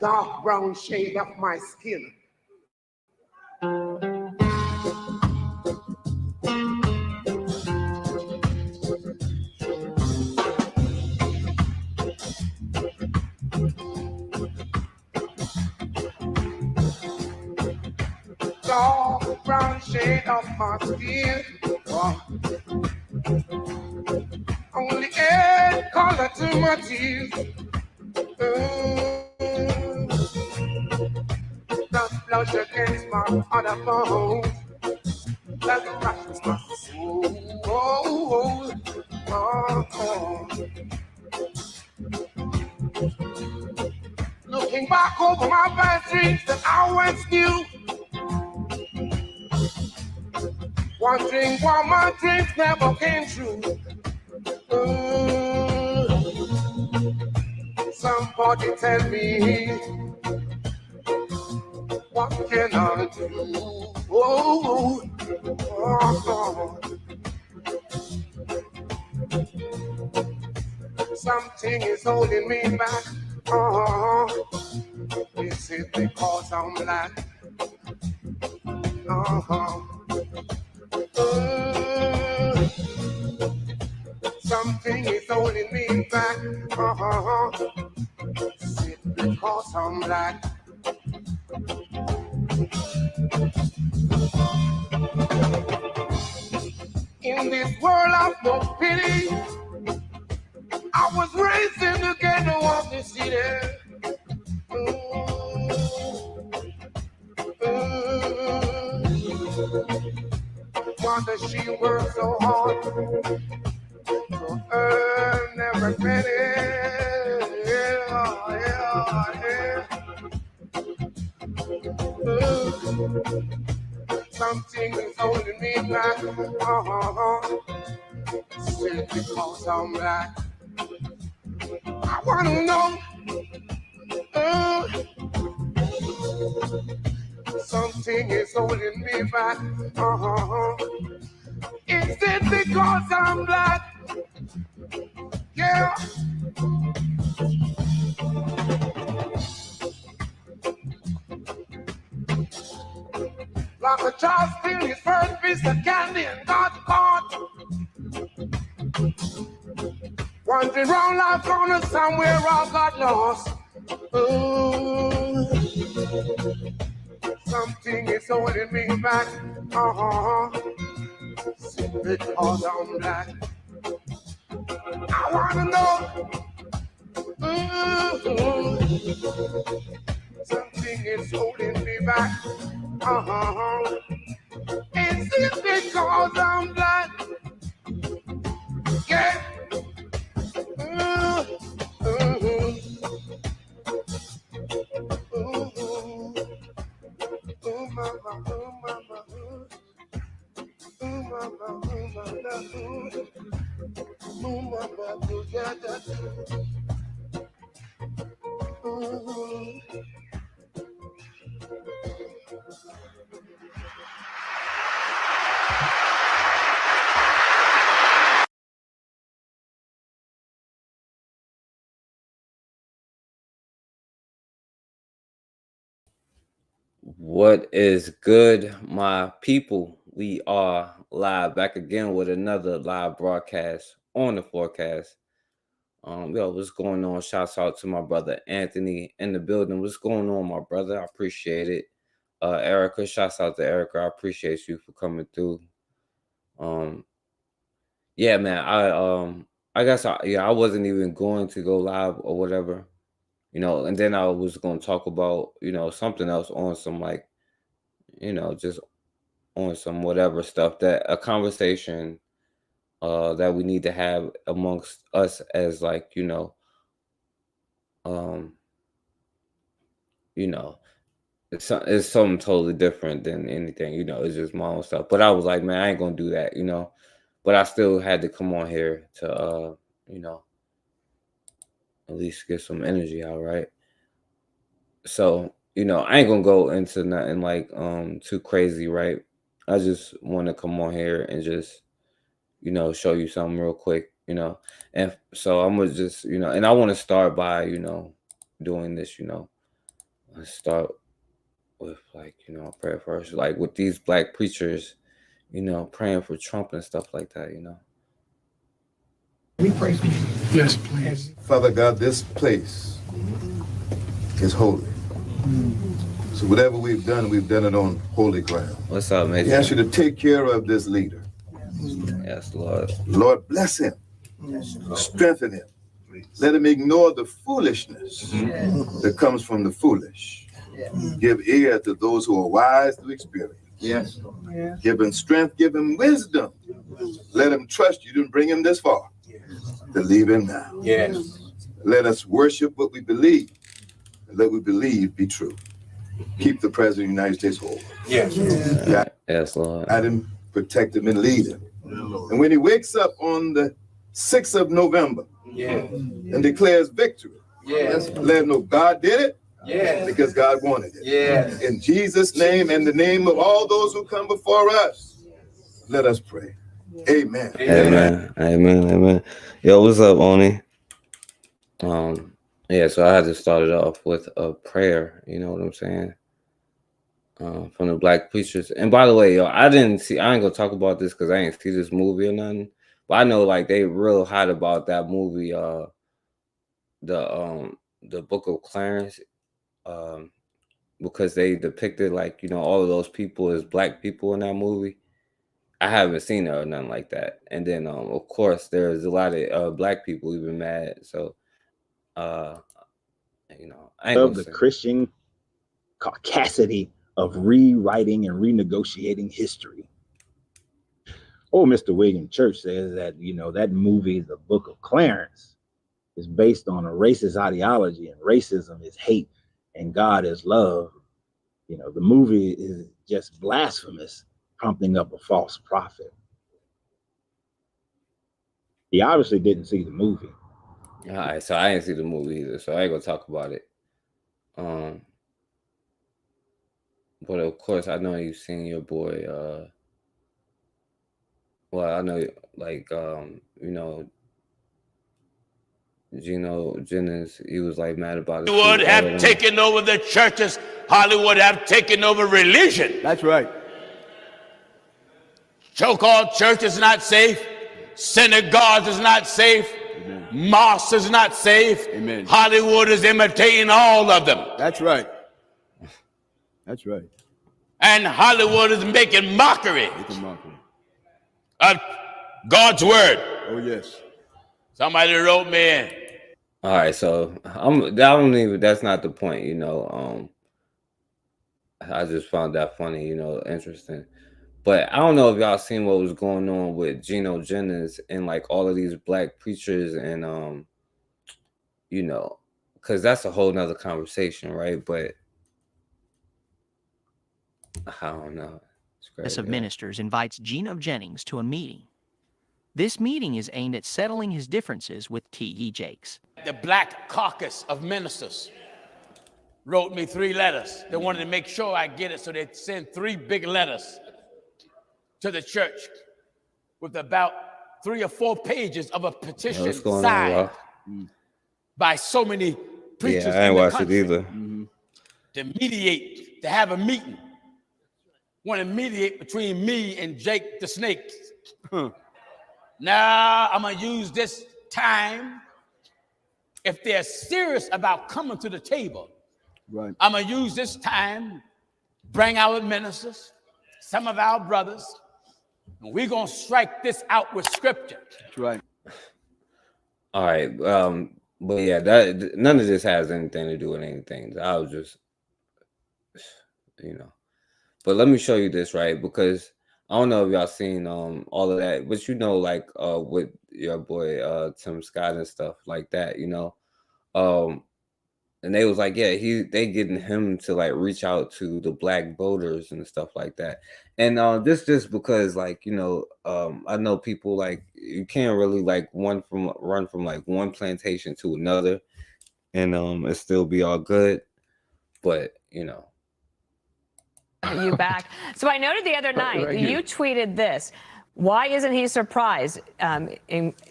dark brown shade of my skin. Dark brown shade of my skin. Oh. Only add color to my tears. The blush against my other bone. Like a crashes my soul. Oh, oh, oh. Looking back over my bad dreams that I once knew. Wondering why my dreams never came true. Somebody tell me, what can I do? Oh, oh, oh. Something is holding me back. Oh, is it because I'm black? Something is holding me back. Is it because I'm black? In this world of no pity, I was raised in the ghetto of the city. Why does she work so hard to earn every penny? Something is holding me back. Simply because I'm black. I wanna know. Something is holding me back. Is it because I'm black? Yeah. Like a child stealing his first piece of candy and got caught. Wandering around life corner somewhere I got lost. Something is holding me back. Because I'm black. I wanna know. Something is holding me back. Is it because I'm black? Yeah. What is good, my people? We are live back again with another live broadcast on the forecast. What's going on? Shouts out to my brother Anthony in the building. What's going on, my brother? I appreciate it. Erica, shouts out to Erica. I appreciate you for coming through. Yeah, man. I guess I wasn't even going to go live or whatever, and then I was going to talk about something else on some like just on some whatever stuff, that a conversation that we need to have amongst us as like um it's something totally different than anything, it's just my own stuff. But I was like, man, I ain't gonna do that, but I still had to come on here to at least get some energy out, right? So I ain't gonna go into nothing like too crazy, right? I just want to come on here and just show you something real quick, and so I'm gonna just and I want to start by doing this, let's start with like, prayer first. Like with these black preachers, praying for Trump and stuff like that, We pray for you. Yes, please. Father God, this place is holy. So whatever we've done it on holy ground. What's up, Major? We ask you to take care of this leader. Yes, Lord. Lord, bless him. Strengthen him. Let him ignore the foolishness that comes from the foolish. Give ear to those who are wise through experience. Yes. Give him strength, give him wisdom. Let him trust you to bring him this far. To leave him now. Yes. Let us worship what we believe, and let what we believe be true. Keep the President of the United States whole. Yes. Yes, Lord. Guide him, protect him, and lead him. And when he wakes up on the 6th of November and declares victory, let him know God did it because God wanted it. Yes. In Jesus' name and the name of all those who come before us, let us pray. Amen. Amen. Amen. Amen. Yo, what's up, Oni? Yeah, so I had to start it off with a prayer, you know what I'm saying? From the black preachers. And by the way, yo, I ain't gonna talk about this because I ain't see this movie or nothing. But I know like they real hot about that movie, the Book of Clarence, because they depicted like, all of those people as black people in that movie. I haven't seen it or nothing like that. And then of course there's a lot of black people even mad. So I ain't of the Christian caucasity of rewriting and renegotiating history. Mr. William Church says that, that movie, The Book of Clarence, is based on a racist ideology, and racism is hate and God is love. The movie is just blasphemous, prompting up a false prophet. He obviously didn't see the movie. All right, so I didn't see the movie either, so I ain't gonna talk about it. But of course, I know you've seen your boy. Well, I know, like, Gino Jennings. He was like mad about it. Hollywood have taken over the churches. Hollywood have taken over religion. That's right. So-called church is not safe. Synagogues is not safe. Amen. Mosques is not safe. Amen. Hollywood is imitating all of them. That's right. That's right. And Hollywood is making mockery of God's word. Oh, yes. Somebody wrote me in. All right, so that's not the point, I just found that funny, interesting. But I don't know if y'all seen what was going on with Gino Jennings and like all of these black preachers and because that's a whole nother conversation, right? But I don't know. Congress of Ministers invites Gino Jennings to a meeting. This meeting is aimed at settling his differences with T.E. Jakes. The Black Caucus of Ministers wrote me 3 letters. They wanted to make sure I get it, so they sent 3 big letters to the church with about 3 or 4 pages of a petition signed by so many preachers I ain't in the watched country it either. to mediate, to have a meeting. Want to mediate between me and Jake the Snake. Now I'm gonna use this time. If they're serious about coming to the table, right, I'm gonna use this time, bring our ministers, some of our brothers, and we're gonna strike this out with scripture. That's right. All right, but yeah, that none of this has anything to do with anything. I was just, But let me show you this, right? Because I don't know if y'all seen all of that, but like with your boy Tim Scott and stuff like that, and they was like, yeah, they getting him to like reach out to the black voters and stuff like that. And this just because like, I know people like you can't really like run from like one plantation to another and it still be all good. But you back. So I noted the other night, you tweeted this. Why isn't he surprised?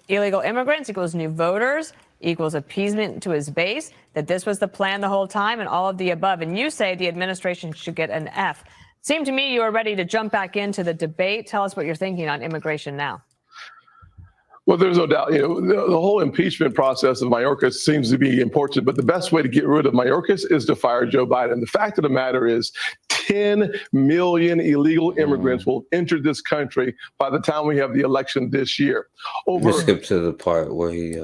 Illegal immigrants equals new voters equals appeasement to his base, that this was the plan the whole time, and all of the above. And you say the administration should get an F. Seemed to me you were ready to jump back into the debate. Tell us what you're thinking on immigration now. Well, there's no doubt, the whole impeachment process of Mayorkas seems to be important, but the best way to get rid of Mayorkas is to fire Joe Biden. The fact of the matter is 10 million illegal immigrants will enter this country by the time we have the election this year. Let's skip to the part where he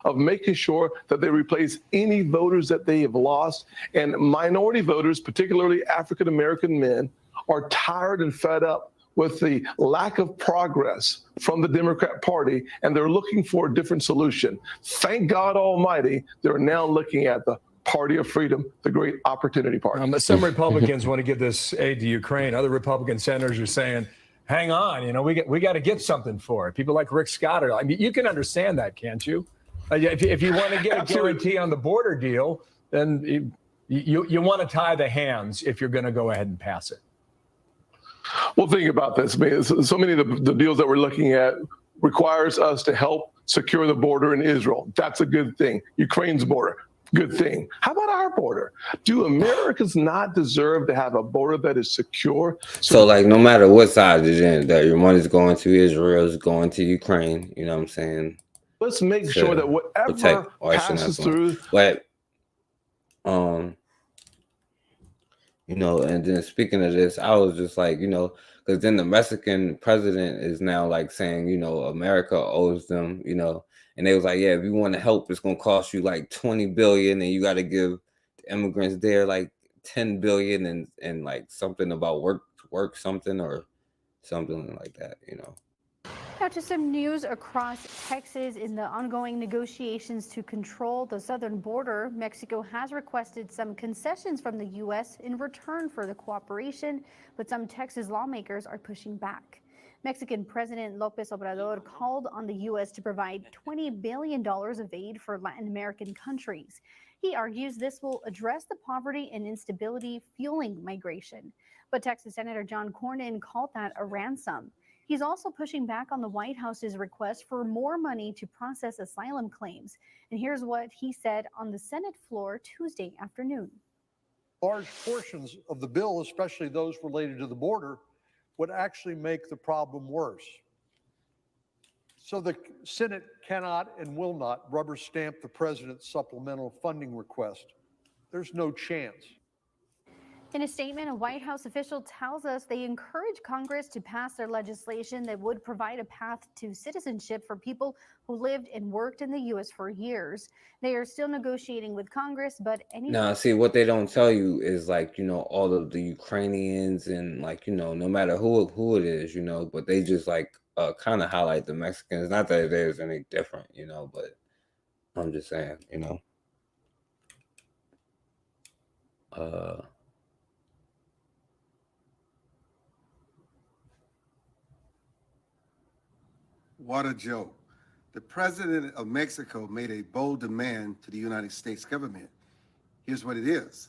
of making sure that they replace any voters that they have lost. And minority voters, particularly African-American men, are tired and fed up with the lack of progress from the Democrat Party, and they're looking for a different solution. Thank God Almighty, they're now looking at the Party of Freedom, the great opportunity party. Some Republicans want to give this aid to Ukraine. Other Republican senators are saying, hang on, we got to get something for it. People like Rick Scott I mean, you can understand that, can't you? If you want to get a guarantee on the border deal, then you want to tie the hands if you're going to go ahead and pass it. Well, think about this. I mean, so many of the deals that we're looking at requires us to help secure the border in Israel. That's a good thing. Ukraine's border, good thing. How about our border? Do Americans not deserve to have a border that is secure? So like, no matter what side it's in, that your money's going to Israel, is going to Ukraine. You know what I'm saying? Let's make sure that whatever passes through. But, and then speaking of this, I was just like, because then the Mexican president is now like saying, America owes them, and they was like, yeah, if you want to help, it's going to cost you like 20 billion, and you got to give the immigrants there like 10 billion and like something about work something or something like that, Now to some news across Texas. In the ongoing negotiations to control the southern border, Mexico has requested some concessions from the U.S. in return for the cooperation, but some Texas lawmakers are pushing back. Mexican President López Obrador called on the U.S. to provide $20 billion of aid for Latin American countries. He argues this will address the poverty and instability fueling migration. But Texas Senator John Cornyn called that a ransom. He's also pushing back on the White House's request for more money to process asylum claims. And here's what he said on the Senate floor Tuesday afternoon. Large portions of the bill, especially those related to the border, would actually make the problem worse. So the Senate cannot and will not rubber stamp the president's supplemental funding request. There's no chance. In a statement, a White House official tells us they encourage Congress to pass their legislation that would provide a path to citizenship for people who lived and worked in the U.S. for years. They are still negotiating with Congress, but Now, see, what they don't tell you is like, all of the Ukrainians and like, no matter who it is, but they just like kind of highlight the Mexicans. Not that there's any different, but I'm just saying, What a joke. The president of Mexico made a bold demand to the United States government. Here's what it is.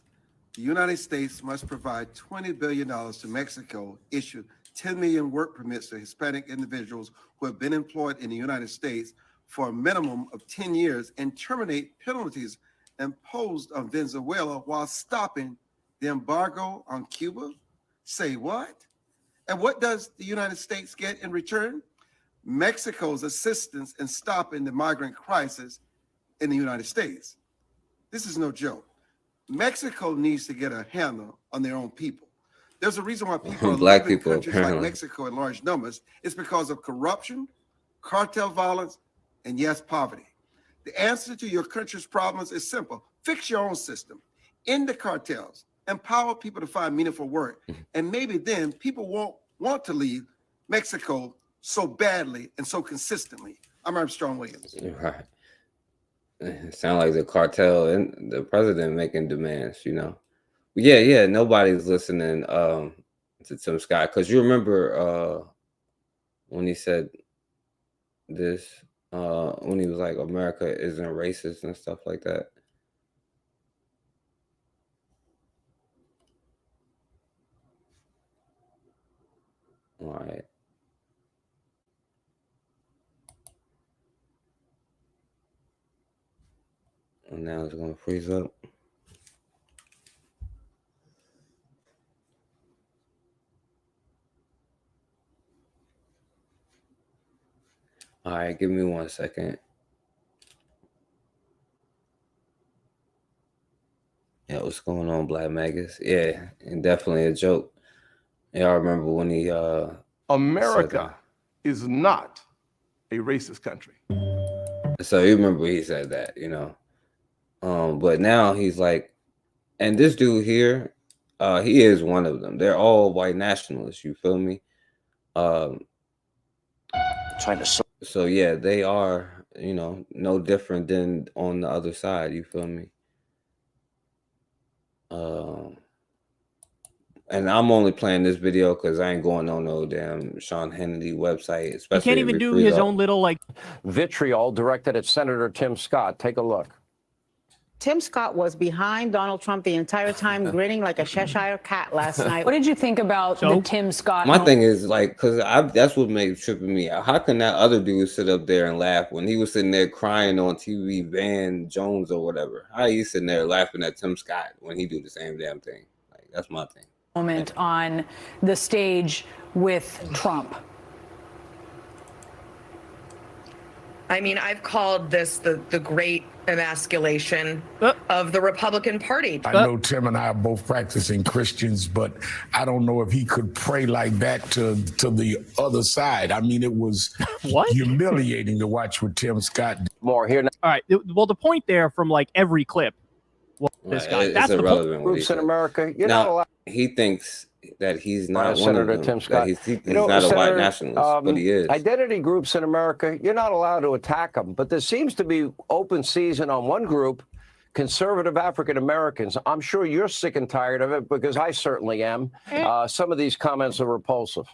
The United States must provide $20 billion to Mexico, issue 10 million work permits to Hispanic individuals who have been employed in the United States for a minimum of 10 years, and terminate penalties imposed on Venezuela while stopping the embargo on Cuba? Say what? And what does the United States get in return? Mexico's assistance in stopping the migrant crisis in the United States. This is no joke. Mexico needs to get a handle on their own people. There's a reason why people are Black leaving people, countries apparently. like Mexico in large numbers. It's because of corruption, cartel violence, and yes, poverty. The answer to your country's problems is simple. Fix your own system, end the cartels, empower people to find meaningful work, and maybe then people won't want to leave Mexico so badly and so consistently. I'm Armstrong Williams. Right. It sound like the cartel and the president making demands, Yeah, nobody's listening to Tim Scott, because you remember when he said this, when he was like, America isn't racist and stuff like that. All right. And now it's gonna freeze up. All right, give me 1 second. Yeah, what's going on, Black Magus? Yeah, and definitely a joke. Yeah, I remember when he America is not a racist country. so you remember he said that, you know. But now he's like, and this dude here, he is one of them. They're all white nationalists, you feel me? Trying to So yeah, they are, you know, no different than on the other side, you feel me? And I'm only playing this video because I ain't going on no damn Sean Hannity website. Especially he can't even if it do frees his up. own little like vitriol directed at Senator Tim Scott. Take a look. Tim Scott was behind Donald Trump the entire time, grinning like a Cheshire cat last night. What did you think about the Tim Scott? My thing is like, because that's what made tripping me out. How can that other dude sit up there and laugh when he was sitting there crying on TV, Van Jones or whatever? How are you sitting there laughing at Tim Scott when he do the same damn thing? Like, that's my thing. Moment on the stage with Trump. I mean, I've called this the great emasculation of the Republican Party. I know Tim and I are both practicing Christians, but I don't know if he could pray like that to the other side. I mean, it was humiliating to watch what Tim Scott did. More here now. All right. Well, the point there from like every clip. Well, this guy. It's That's the irrelevant. point. what he Groups in said. America, you're Now, not allowed. he thinks that he's By not one Senator of them. Tim that Scott. he's You know, not a white Senator, nationalist, but he is. Identity groups in America, you're not allowed to attack them. But there seems to be open season on one group, conservative African Americans. I'm sure you're sick and tired of it because I certainly am. Some of these comments are repulsive.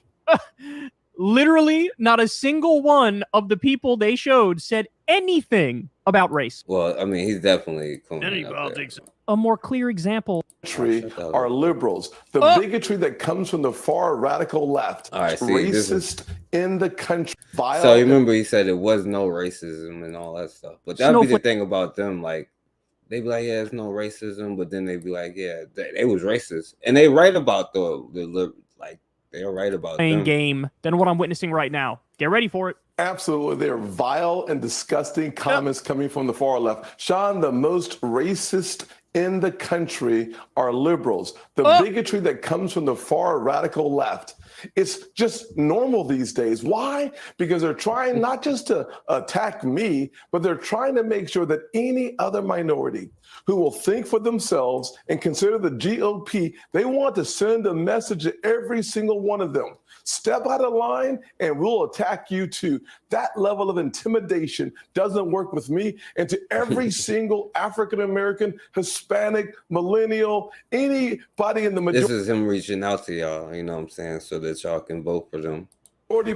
Literally, not a single one of the people they showed said anything about race. Well, I mean, he's definitely Any politics. A more clear example. Are liberals. The bigotry that comes from the far radical left. All right, see, this racist in the country. So you remember he said it was no racism and all that stuff. But that'd be the thing about them. Like, they be like, yeah, it's no racism. But then they be like, yeah, they was racist. And they write about they're right about Playing them. game than what I'm witnessing right now. Get ready for it. Absolutely. They're vile and disgusting comments coming from the far left. Sean, the most racist in the country are liberals. The bigotry that comes from the far radical left. It's just normal these days. Why? Because they're trying not just to attack me, but they're trying to make sure that any other minority who will think for themselves and consider the GOP, they want to send a message to every single one of them. Step out of line and we'll attack you too. That level of intimidation doesn't work with me. And to every single African-American, Hispanic, millennial, anybody in the majority. This is him reaching out to y'all, you know what I'm saying, so that y'all can vote for them.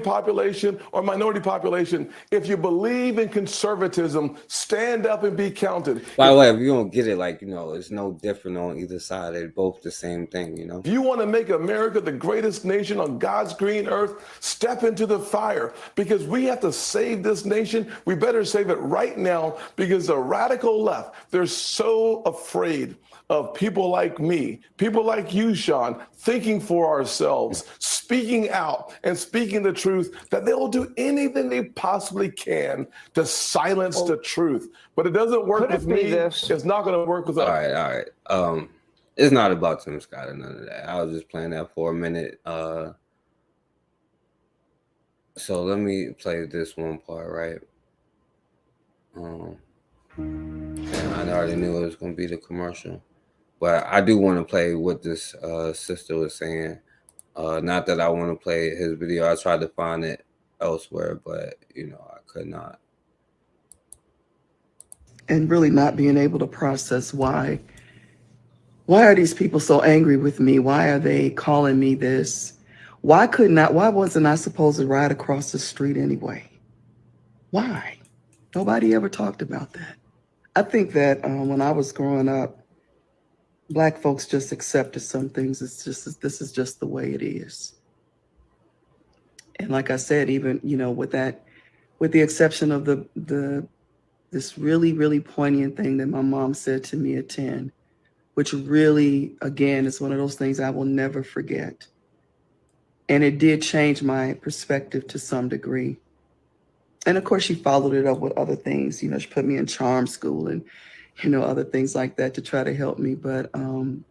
Population or minority population, if you believe in conservatism, stand up and be counted. By the way, if you don't get it, like, you know, it's no different on either side. They're both the same thing, you know? If you want to make America the greatest nation on God's green earth, step into the fire because we have to save this nation. We better save it right now because the radical left, they're so afraid of people like me, people like you, Sean, thinking for ourselves, speaking out and speaking the truth, that they will do anything they possibly can to silence the truth. But it doesn't work with me. It's not going to work with us. All right. It's not about Tim Scott or none of that. I was just playing that for a minute. So let me play this one part, right? And I already knew it was going to be the commercial. But I do want to play what this sister was saying. Not that I want to play his video. I tried to find it elsewhere, but, you know, I could not. And really not being able to process why are these people so angry with me? Why are they calling me this? Why wasn't I supposed to ride across the street anyway? Why? Nobody ever talked about that. I think that when I was growing up, Black folks just accepted some things. This is just the way it is. And like I said, even, you know, with the exception of the this really, really poignant thing that my mom said to me at 10, which really, again, is one of those things I will never forget. And it did change my perspective to some degree. And of course, she followed it up with other things. You know, she put me in charm school and, you know, other things like that to try to help me. But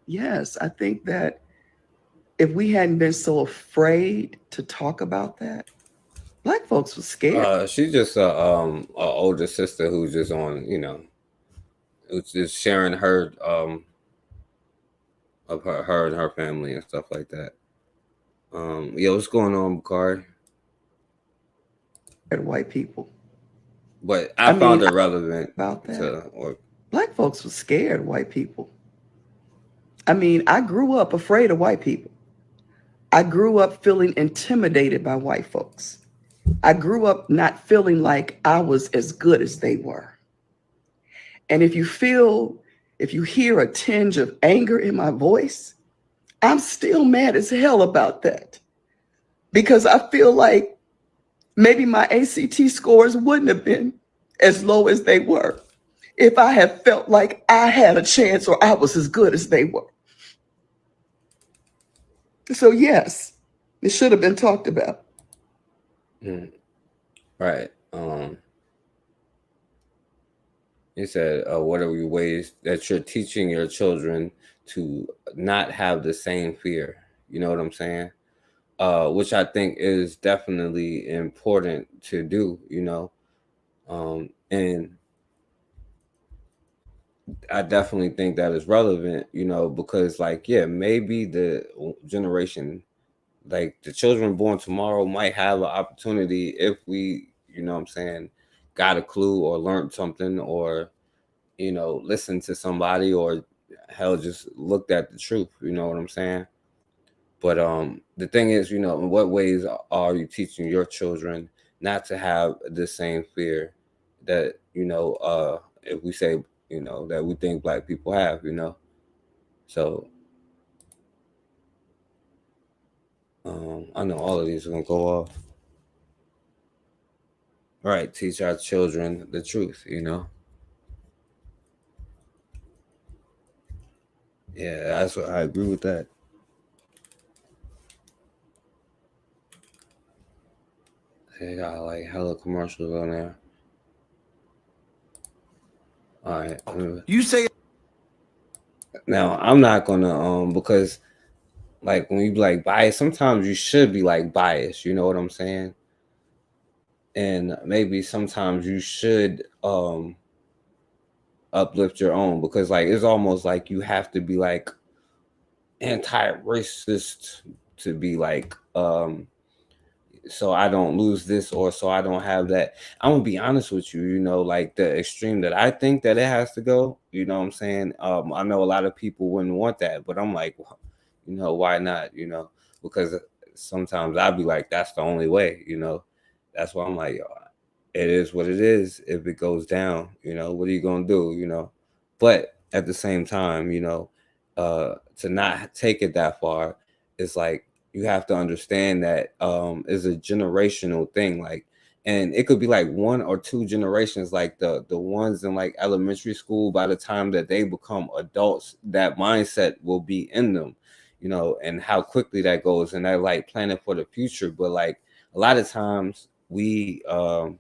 yes, I think that if we hadn't been so afraid to talk about that, Black folks were scared. She's just a older sister who's just on, you know, who's just sharing her of her and her family and stuff like that. Yeah, what's going on, Bakari? At white people. But I found mean, it relevant about that. to Black folks were scared of white people. I mean, I grew up afraid of white people. I grew up feeling intimidated by white folks. I grew up not feeling like I was as good as they were. And if you hear a tinge of anger in my voice, I'm still mad as hell about that. Because I feel like maybe my ACT scores wouldn't have been as low as they were if I had felt like I had a chance or I was as good as they were. So yes, it should have been talked about. Right. You said, what are your ways that you're teaching your children to not have the same fear? You know what I'm saying? Which I think is definitely important to do, you know. And I definitely think that is relevant, you know, because like, yeah, maybe the generation, like the children born tomorrow might have an opportunity if we, you know what I'm saying, got a clue or learned something or, you know, listened to somebody or hell just looked at the truth, you know what I'm saying? But the thing is, you know, in what ways are you teaching your children not to have the same fear that, you know, if we say, you know, that we think Black people have, you know? So I know all of these are gonna go off. Right, teach our children the truth, you know. Yeah, that's what I agree with that. They got like hella commercials on there. All right. You say Now I'm not gonna because like when you be like biased, sometimes you should be like biased, you know what I'm saying? And maybe sometimes you should uplift your own because like it's almost like you have to be like anti-racist to be like so I don't lose this or so I don't have that. I'm gonna be honest with you, you know, like the extreme that I think that it has to go, you know what I'm saying? I know a lot of people wouldn't want that, but I'm like, well, you know, why not? You know, because sometimes I'd be like, that's the only way, you know. That's why I'm like, it is what it is. If it goes down, you know, what are you gonna do? You know, but at the same time, you know, to not take it that far, it's like you have to understand that is a generational thing. Like, and it could be like 1 or 2 generations, like the ones in like elementary school. By the time that they become adults, that mindset will be in them, you know, and how quickly that goes. And they're like planning for the future. But like a lot of times we don't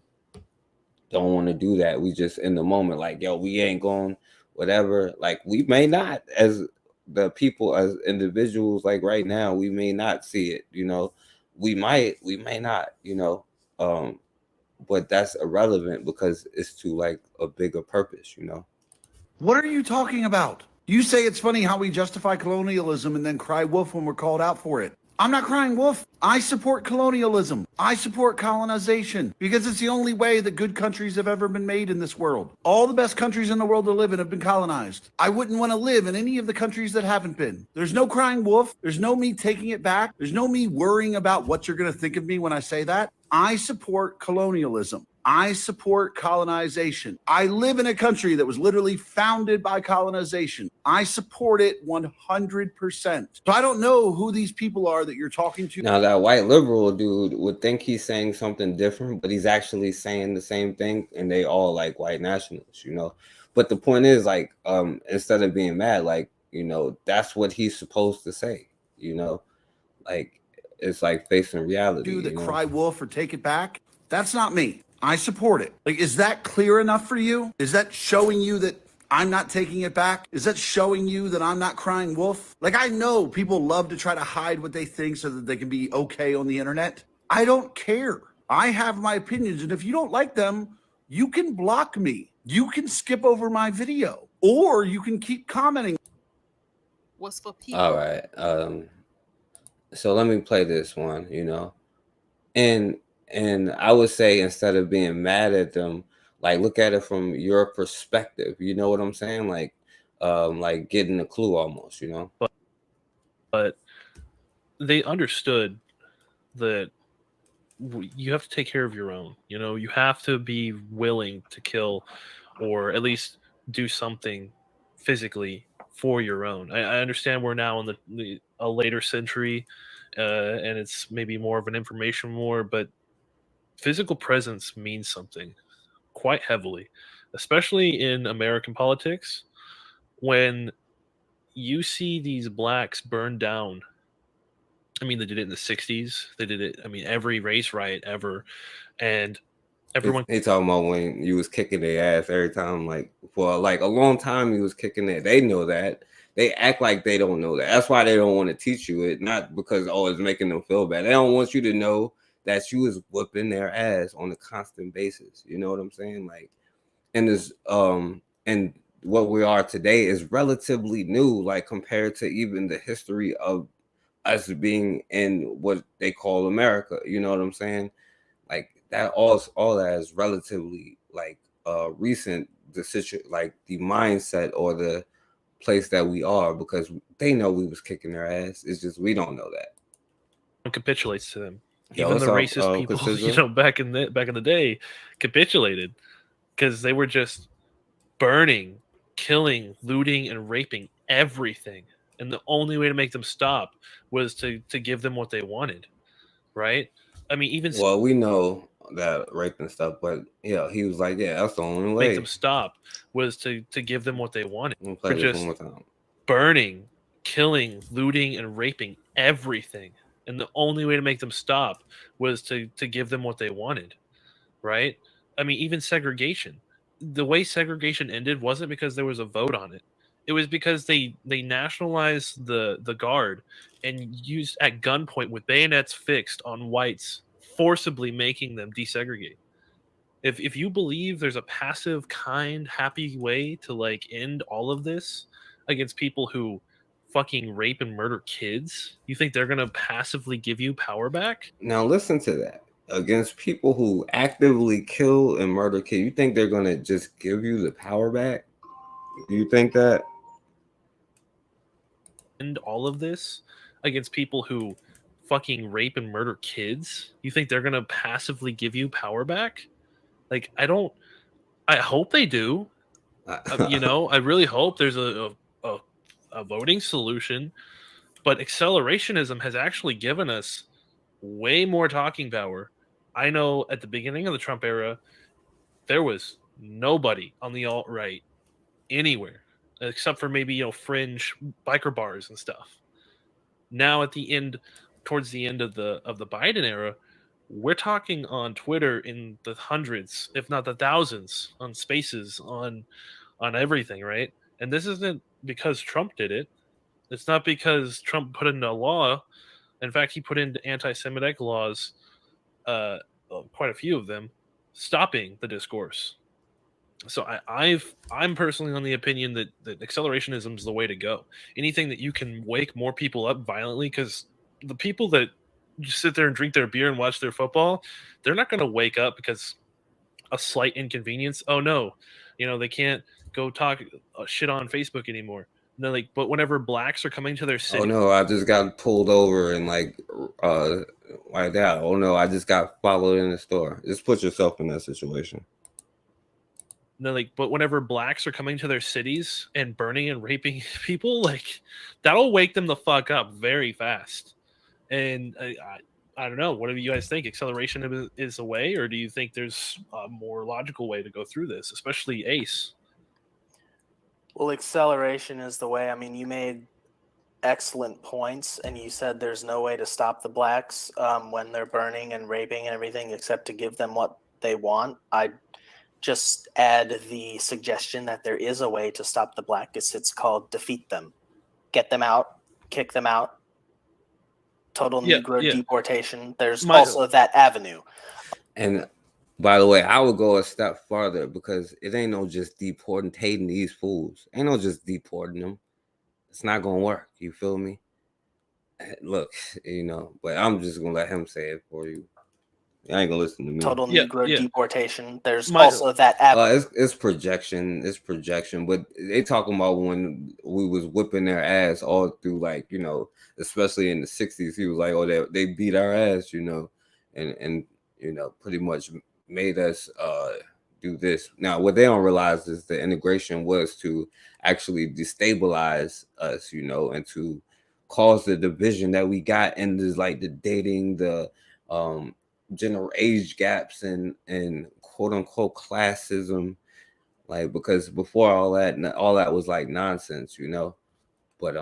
want to do that. We just in the moment, like, yo, we ain't going, whatever. Like we may not, as the people, as individuals, like right now, we may not see it, you know, we may not, you know, but that's irrelevant because it's to like a bigger purpose, you know. What are you talking about? You say it's funny how we justify colonialism and then cry wolf when we're called out for it. I'm not crying wolf. I support colonialism. I support colonization because it's the only way that good countries have ever been made in this world. All the best countries in the world to live in have been colonized. I wouldn't want to live in any of the countries that haven't been. There's no crying wolf. There's no me taking it back. There's no me worrying about what you're going to think of me when I say that. I support colonialism. I support colonization. I live in a country that was literally founded by colonization. I support it 100%. So I don't know who these people are that you're talking to. Now that white liberal dude would think he's saying something different, but he's actually saying the same thing, and they all like white nationalists, you know. But the point is, like, instead of being mad, like, you know, that's what he's supposed to say, you know, like it's like facing reality. Do that cry wolf or take it back. That's not me. I support it. Like, is that clear enough for you? Is that showing you that I'm not taking it back? Is that showing you that I'm not crying wolf? Like, I know people love to try to hide what they think so that they can be okay on the internet. I don't care. I have my opinions, and if you don't like them, you can block me. You can skip over my video, or you can keep commenting. Was for people. All right. So let me play this one, you know, and I would say, instead of being mad at them, like, look at it from your perspective. You know what I'm saying? Like getting a clue almost, you know. But they understood that you have to take care of your own. You know, you have to be willing to kill, or at least do something physically for your own. I understand we're now in a later century, and it's maybe more of an information war, but physical presence means something quite heavily, especially in American politics. When you see these blacks burned down, I mean, they did it in the 60s. They did it, I mean, every race riot ever. And everyone... They talking about when you was kicking their ass every time, like, for like a long time you was kicking it. They know that. They act like they don't know that. That's why they don't want to teach you it, not because, oh, it's making them feel bad. They don't want you to know that you was whooping their ass on a constant basis. You know what I'm saying? Like, and this and what we are today is relatively new, like, compared to even the history of us being in what they call America. You know what I'm saying? Like, that all that is relatively, like, recent, like the mindset or the place that we are, because they know we was kicking their ass. It's just we don't know that. Capitulates to them. Yo, Even the up, racist people, you know, back in the day, capitulated because they were just burning, killing, looting, and raping everything. And the only way to make them stop was to give them what they wanted, right? I mean, even well, we know that rape and stuff, but yeah, he was like, yeah, that's the only way. Make them stop was to give them what they wanted. Play For this just one more time. burning, killing, looting, and raping everything. And the only way to make them stop was to give them what they wanted, right? I mean, even segregation. The way segregation ended wasn't because there was a vote on it. It was because they nationalized the guard and used at gunpoint with bayonets fixed on whites, forcibly making them desegregate. If you believe there's a passive, kind, happy way to, like, end all of this against people who fucking rape and murder kids, you think they're gonna passively give you power back? Now listen to that. Against people who actively kill and murder kids, you think they're gonna just give you the power back? Do you think that? And all of this against people who fucking rape and murder kids, you think they're gonna passively give you power back? Like, I hope they do. You know, I really hope there's a voting solution, but accelerationism has actually given us way more talking power. I know at the beginning of the Trump era, there was nobody on the alt-right anywhere, except for maybe, you know, fringe biker bars and stuff. Now at the end, towards the end of the Biden era, we're talking on Twitter in the hundreds, if not the thousands, on Spaces, on everything, right? And this isn't because Trump did it. It's not because Trump put in a law. In fact, he put in anti-Semitic laws, quite a few of them, stopping the discourse. So I'm personally on the opinion that accelerationism is the way to go. Anything that you can wake more people up violently, because the people that just sit there and drink their beer and watch their football, they're not going to wake up because a slight inconvenience. Oh no, you know, they can't go talk shit on Facebook anymore. No, like, but whenever blacks are coming to their city, Oh no, I just got pulled over and like like that. Oh no, I just got followed in the store. Just put yourself in that situation. No, like, but whenever blacks are coming to their cities and burning and raping people, like that'll wake them the fuck up very fast. And I don't know. What do you guys think? Acceleration is a way, or do you think there's a more logical way to go through this, especially Ace? Well, acceleration is the way. I mean, you made excellent points, and you said there's no way to stop the blacks when they're burning and raping and everything except to give them what they want. I'd just add the suggestion that there is a way to stop the blacks. It's called defeat them. Get them out, kick them out. Total Negro deportation. There's also that avenue. And by the way, I would go a step farther because it ain't no just deporting these fools. Ain't no just deporting them. It's not gonna work. You feel me? Look, you know, but I'm just gonna let him say it for you. I ain't gonna listen to me. Total Negro deportation. There's also that avenue. It's projection. It's projection. But they talking about when we was whipping their ass all through, like, you know, especially in the 60s. He was like, oh, they beat our ass, you know, and you know, pretty much made us do this. Now, what they don't realize is the integration was to actually destabilize us, you know, and to cause the division that we got, and there's like the dating, the general age gaps and quote unquote classism, like, because before all that was like nonsense, you know. But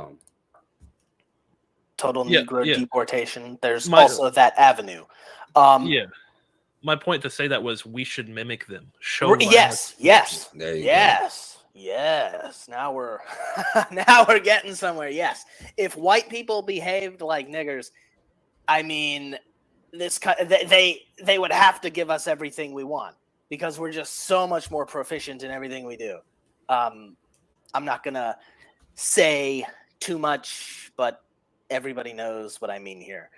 total Negro deportation. There's also that avenue. My point to say that was we should mimic them. Show yes. There you Yes. Now we're now we're getting somewhere. Yes. If white people behaved like niggers, I mean, they would have to give us everything we want because we're just so much more proficient in everything we do. I'm not gonna say too much, but everybody knows what I mean here.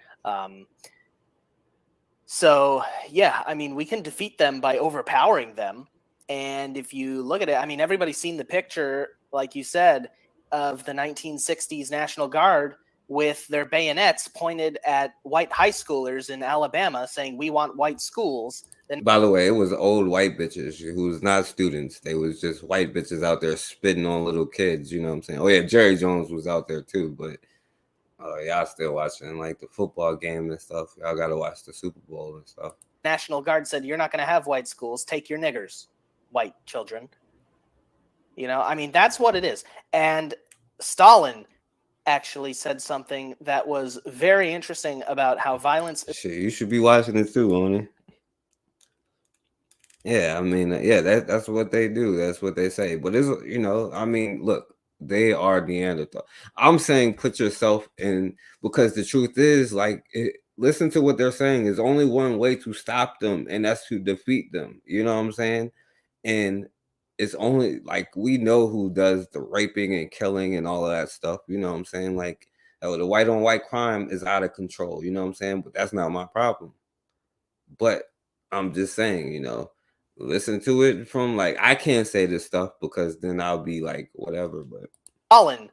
So yeah, I mean, we can defeat them by overpowering them. And if you look at it, I mean, everybody's seen the picture, like you said, of the 1960s National Guard with their bayonets pointed at white high schoolers in Alabama saying, we want white schools. Then, by the way, it was old white bitches who was not students. They was just white bitches out there spitting on little kids. You know what I'm saying? Oh yeah, Jerry Jones was out there too, but y'all still watching like the football game and stuff. Y'all got to watch the Super Bowl and stuff. National Guard said, you're not going to have white schools. Take your niggers, white children. You know, I mean, that's what it is. And Stalin actually said something that was very interesting about how violence. Shit, you should be watching it too, Oni. Yeah, I mean, yeah, that's what they do. That's what they say. But it's, you know, I mean, look, they are Neanderthal. I'm saying put yourself in, because the truth is, like, listen to what they're saying. There's only one way to stop them, and that's to defeat them. You know what I'm saying? And it's only, like, we know who does the raping and killing and all of that stuff. You know what I'm saying? Like, the white on white crime is out of control. You know what I'm saying? But that's not my problem. But I'm just saying, you know, listen to it from, like, I can't say this stuff because then I'll be like, whatever. But Stalin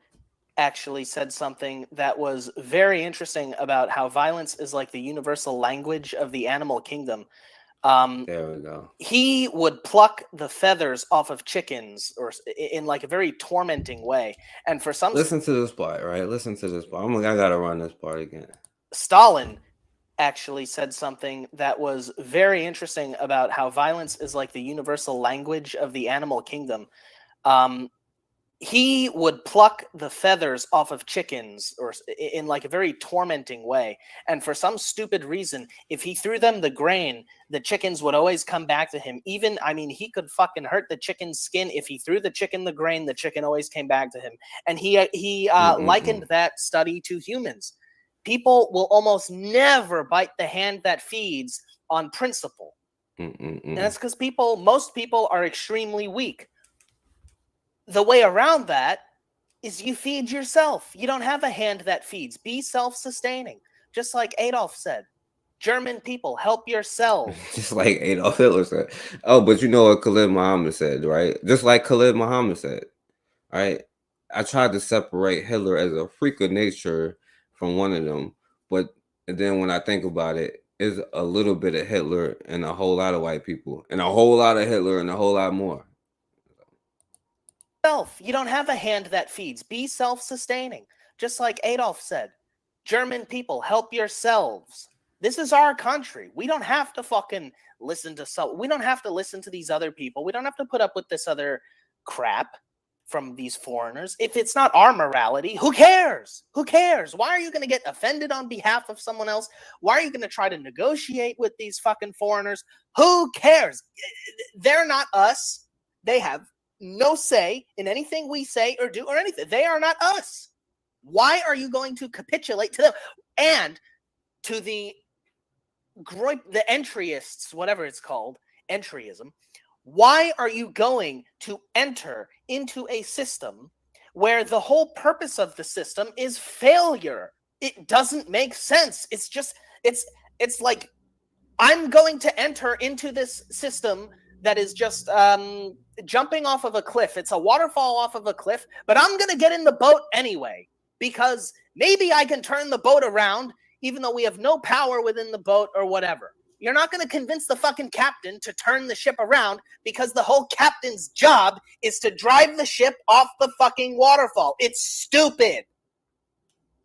actually said something that was very interesting about how violence is like the universal language of the animal kingdom. There we go. He would pluck the feathers off of chickens, or in like a very tormenting way. And for some, listen to this part, right? Listen to this part. I gotta run this part again. Stalin actually said something that was very interesting about how violence is like the universal language of the animal kingdom. He would pluck the feathers off of chickens, or in like a very tormenting way. And for some stupid reason, if he threw them the grain, the chickens would always come back to him. Even, I mean, he could fucking hurt the chicken's skin. If he threw the chicken the grain, the chicken always came back to him. And he likened that study to humans. People will almost never bite the hand that feeds on principle. And that's because most people are extremely weak. The way around that is you feed yourself. You don't have a hand that feeds. Be self-sustaining. Just like Adolf said. German people, help yourselves. Just like Adolf Hitler said. Oh, but you know what Khalid Muhammad said, right? Just like Khalid Muhammad said, right? I tried to separate Hitler as a freak of nature from one of them, but And then when I think about it, it's a little bit of Hitler and a whole lot of white people, and a whole lot of Hitler and a whole lot more. You don't have a hand that feeds. Be self-sustaining. Just like Adolf said, German people, help yourselves. This is our country. We don't have to fucking listen to we don't have to listen to these other people. We don't have to put up with this other crap from these foreigners. If it's not our morality, who cares? Who cares? Why are you going to get offended on behalf of someone else? Why are you going to try to negotiate with these fucking foreigners? Who cares? They're not us. They have no say in anything we say or do or anything. They are not us. Why are you going to capitulate to them? And to the entryists, whatever it's called, entryism, why are you going to enter into a system where the whole purpose of the system is failure? It doesn't make sense. It's just, it's like, I'm going to enter into this system that is just jumping off of a cliff. It's a waterfall off of a cliff, but I'm going to get in the boat anyway, because maybe I can turn the boat around, even though we have no power within the boat or whatever. You're not going to convince the fucking captain to turn the ship around, because the whole captain's job is to drive the ship off the fucking waterfall. It's stupid.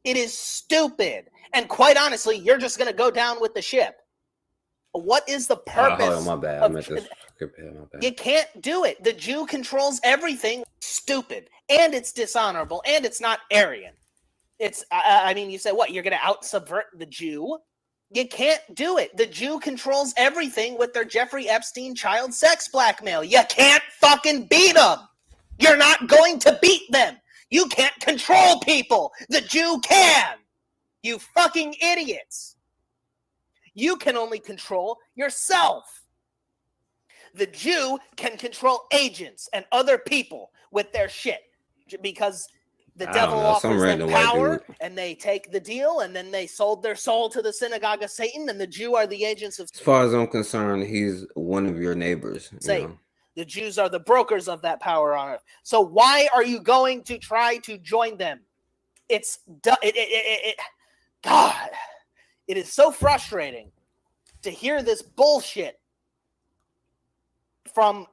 It is stupid. And quite honestly, you're just going to go down with the ship. What is the purpose? Oh, my bad. I meant to skip ahead. My bad. You can't do it. The Jew controls everything. Stupid. And it's dishonorable. And it's not Aryan. It's, I mean, you say, what? You're going to out-subvert the Jew? You can't do it. The Jew controls everything with their Jeffrey Epstein child sex blackmail. You can't fucking beat them. You're not going to beat them. You can't control people. The Jew can. You fucking idiots. You can only control yourself. The Jew can control agents and other people with their shit, because the devil offers them power and they take the deal, and then they sold their soul to the synagogue of Satan, and the Jew are the agents of As far as I'm concerned, he's one of your neighbors. Satan. You know? The Jews are the brokers of that power on earth. So why are you going to try to join them? It's God. It is so frustrating to hear this bullshit from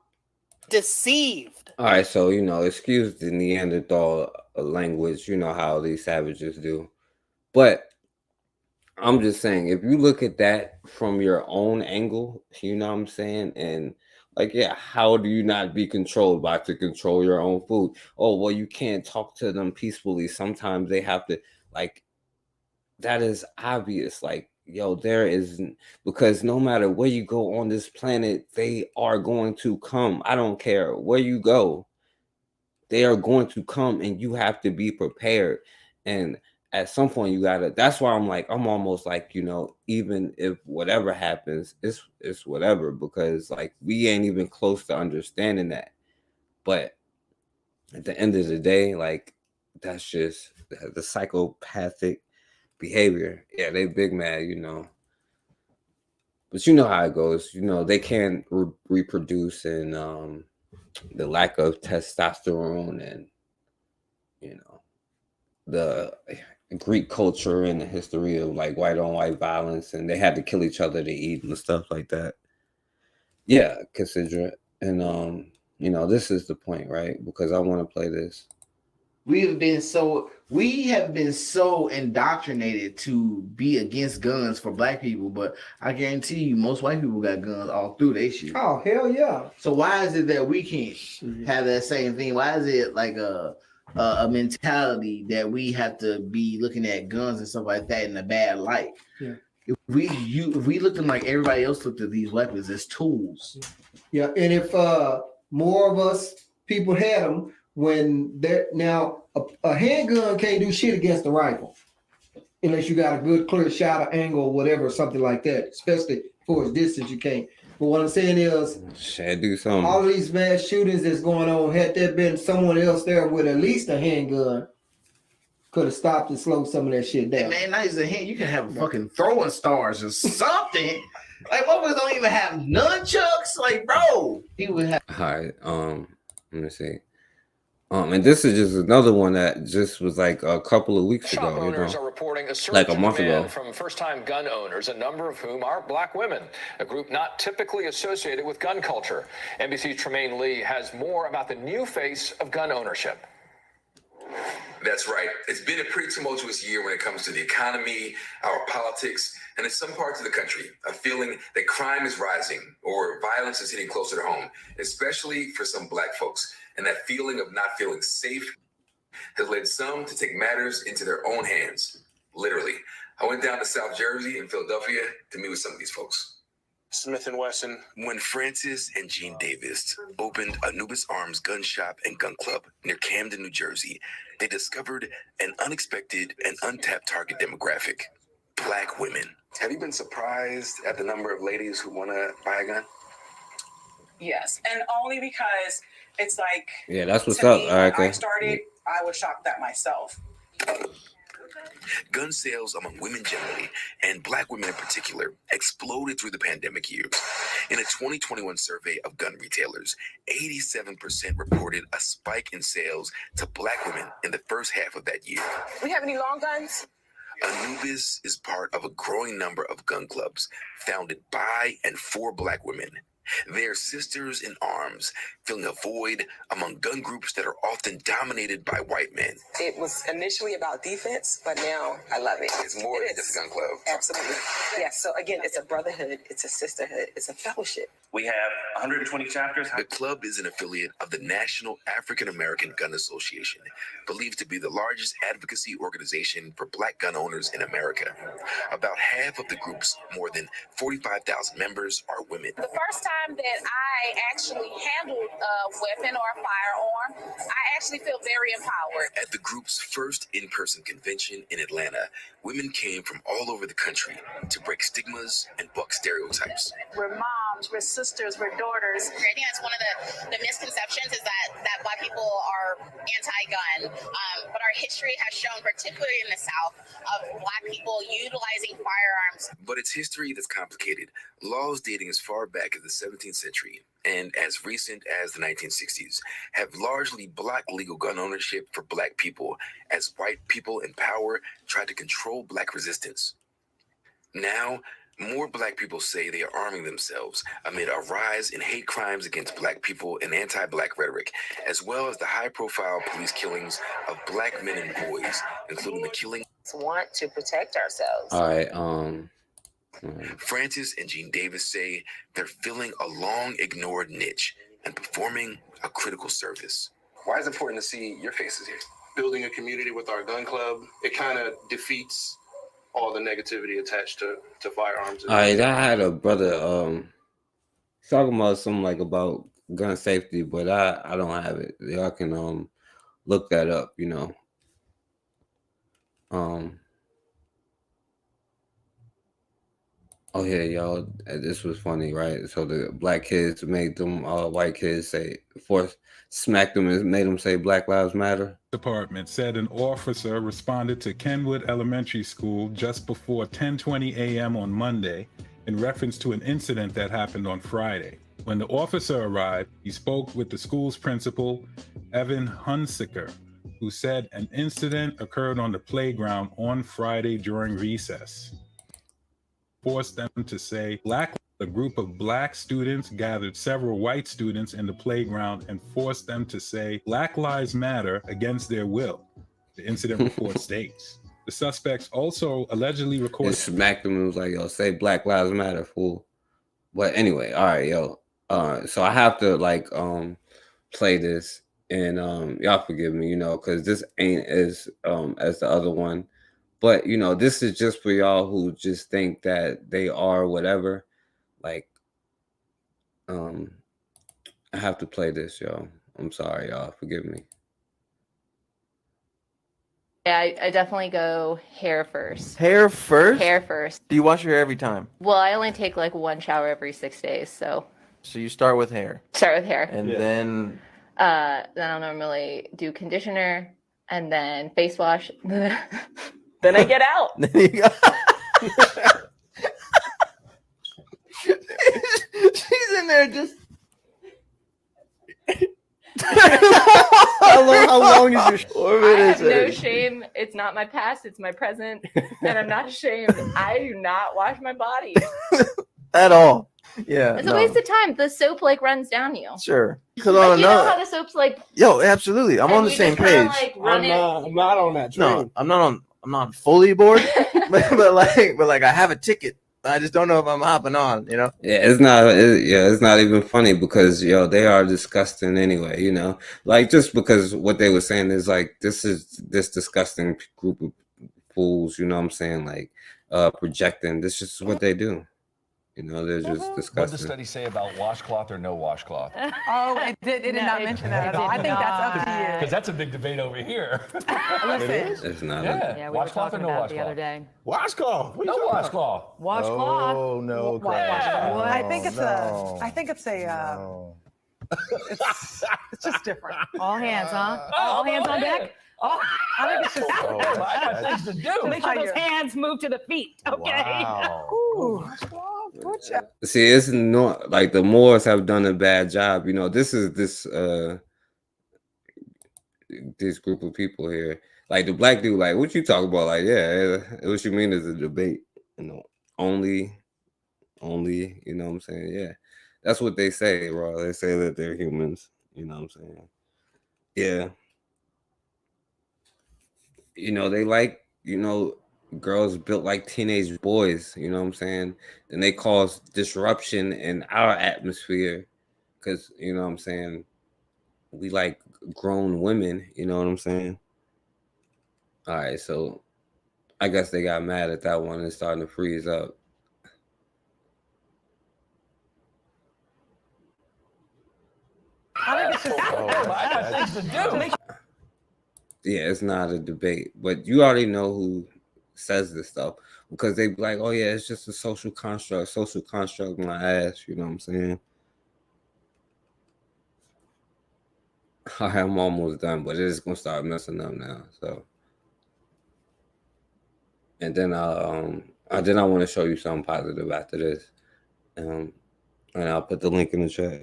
deceived. All right, so, excuse the Neanderthal language, you know how these savages do. But I'm just saying, if you look at that from your own angle, you know what I'm saying? And how do you not be controlled by to control your own food? Oh, well, you can't talk to them peacefully. Sometimes they have to, that is obvious. There isn't, because no matter where you go on this planet, they are going to come. I don't care where you go. They are going to come, and you have to be prepared. And at some point that's why I'm almost even if whatever happens, it's whatever, because we ain't even close to understanding that. But at the end of the day, that's just the psychopathic behavior. Yeah, they big mad, but you know how it goes. They can't reproduce, and the lack of testosterone, and the Greek culture and the history of white on white violence, and they had to kill each other to eat and stuff like that. Yeah, consider it. And this is the point, right? Because I want to play this. We have been so indoctrinated to be against guns for black people, but I guarantee you most white people got guns all through their shit. Oh, hell yeah. So why is it that we can't have that same thing? Why is it a mentality that we have to be looking at guns and stuff like that in a bad light? Yeah. If we looked at like everybody else looked at these weapons as tools. Yeah, and if more of us people had them, when they're now a handgun can't do shit against a rifle unless you got a good clear shot or angle or whatever, something like that, especially for its distance you can't. But what I'm saying is, do something. All of these mass shootings that's going on, had there been someone else there with at least a handgun, could have stopped and slowed some of that shit down. Hey man, not just a hand, you can have fucking throwing stars or something. Motherfuckers don't even have nunchucks. Bro, he would have. All right, let me see. And this is just another one that just was like a couple of weeks Shop ago, you owners know, are reporting a surge like a in month demand ago. from first-time gun owners, a number of whom are black women, a group not typically associated with gun culture. NBC's Tremaine Lee has more about the new face of gun ownership. That's right. It's been a pretty tumultuous year when it comes to the economy, our politics, and in some parts of the country, a feeling that crime is rising or violence is hitting closer to home, especially for some black folks. And that feeling of not feeling safe has led some to take matters into their own hands. Literally. I went down to South Jersey and Philadelphia to meet with some of these folks. Smith & Wesson. When Francis and Jean Davis opened Anubis Arms Gun Shop and Gun Club near Camden, New Jersey, they discovered an unexpected and untapped target demographic, black women. Have you been surprised at the number of ladies who want to buy a gun? Yes, and only because it's like, Yeah, that's what's to up. me, All right, when I okay. started, I was shocked at myself. Gun sales among women generally, and black women in particular, exploded through the pandemic years. In a 2021 survey of gun retailers, 87% reported a spike in sales to black women in the first half of that year. We have any long guns? Anubis is part of a growing number of gun clubs founded by and for black women. They're sisters in arms, filling a void among gun groups that are often dominated by white men. It was initially about defense, but now I love it. It's more than just a gun club. Absolutely. Yes, so again, it's a brotherhood, it's a sisterhood, it's a fellowship. We have 120 chapters. The club is an affiliate of the National African American Gun Association, believed to be the largest advocacy organization for black gun owners in America. About half of the group's more than 45,000 members are women. The first time that I actually handled a weapon or a firearm, I actually feel very empowered. At the group's first in-person convention in Atlanta, women came from all over the country to break stigmas and buck stereotypes. We're moms, we're sisters, we're daughters. I think that's one of the misconceptions is that black people are anti-gun, but our history has shown, particularly in the South, of black people utilizing firearms. But it's history that's complicated. Laws dating as far back as the 17th century and as recent as the 1960s have largely blocked legal gun ownership for black people as white people in power try to control black resistance. Now, more black people say they are arming themselves amid a rise in hate crimes against black people and anti-black rhetoric, as well as the high-profile police killings of black men and boys, including the killing. Want to protect ourselves. All right. Francis and Jean Davis say they're filling a long-ignored niche and performing a critical service. Why is it important to see your faces here? Building a community with our gun club, it kind of defeats all the negativity attached to firearms. All right, I had a brother talking about something like about gun safety, but I don't have it. Y'all can look that up, you know. Oh yeah, y'all, this was funny, right? So the black kids made them white kids smacked them and made them say Black Lives Matter. Department said an officer responded to Kenwood Elementary School just before 10:20 a.m. on Monday in reference to an incident that happened on Friday. When the officer arrived, he spoke with the school's principal, Evan Hunsicker, who said an incident occurred on the playground on Friday during recess. Forced them to say a group of black students gathered several white students in the playground and forced them to say Black Lives Matter against their will, the incident report states. The suspects also allegedly recorded. Smacked them and was like, yo, say Black Lives Matter, fool. But anyway, all right, yo. So I have to play this, and y'all forgive me, you know, because this ain't as the other one. But, you know, this is just for y'all who just think that they are whatever. Like, I have to play this, y'all. I'm sorry, y'all. Forgive me. Yeah, I definitely go hair first. Hair first? Hair first. Do you wash your hair every time? Well, I only take like one shower every 6 days, so. So you start with hair. Start with hair. And then I'll normally do conditioner and then face wash. Then I get out. She's in there just. I How long is your 4 I minutes? have no shame. It's not my past, it's my present. And I'm not ashamed. I do not wash my body. At all. Yeah. It's a waste of time. The soap like runs down you. Sure. Because Like, on you know another, how the soap's like, yo, absolutely. I'm and on the you same just kinda, page. like, run it. I'm not on that train. No, I'm not fully bored, but like I have a ticket. I just don't know if I'm hopping on, you know? Yeah, it's not even funny because they are disgusting anyway, like just because what they were saying is like this disgusting group of fools, you know what I'm saying, like projecting. This is what they do, they're just What did the disgusting. study say about washcloth or no washcloth? Oh, it did not mention that at all. I think that's up to you. Because that's a big debate over here. Listen. It's not. Yeah, we were washcloth or talking no about it the washcloth? other day. Washcloth. What are you No talking about? washcloth. Washcloth. Oh no, What? I think it's no. it's just different. All hands, huh? All hands on deck. Oh, I think it's just. I got things to do. Make sure those hands move to the feet. Okay. Wow. Ooh. See, it's not like the Moors have done a bad job. This is this group of people here. Like the black dude, like what you talk about? Like, yeah, what you mean is a debate. Only. You know what I'm saying? Yeah, that's what they say, bro. They say that they're humans. You know what I'm saying? Yeah. They like girls built like teenage boys, you know what I'm saying? Then they cause disruption in our atmosphere because, you know what I'm saying, we like grown women, you know what I'm saying? All right, so I guess they got mad at that one and starting to freeze up. I think it's just. I got things to do. Yeah, it's not a debate, but you already know who says this stuff because they be like, oh yeah, it's just a social construct, my ass, you know what I'm saying? All right, I'm almost done, but it is gonna start messing up now. So, and then I want to show you something positive after this, and I'll put the link in the chat.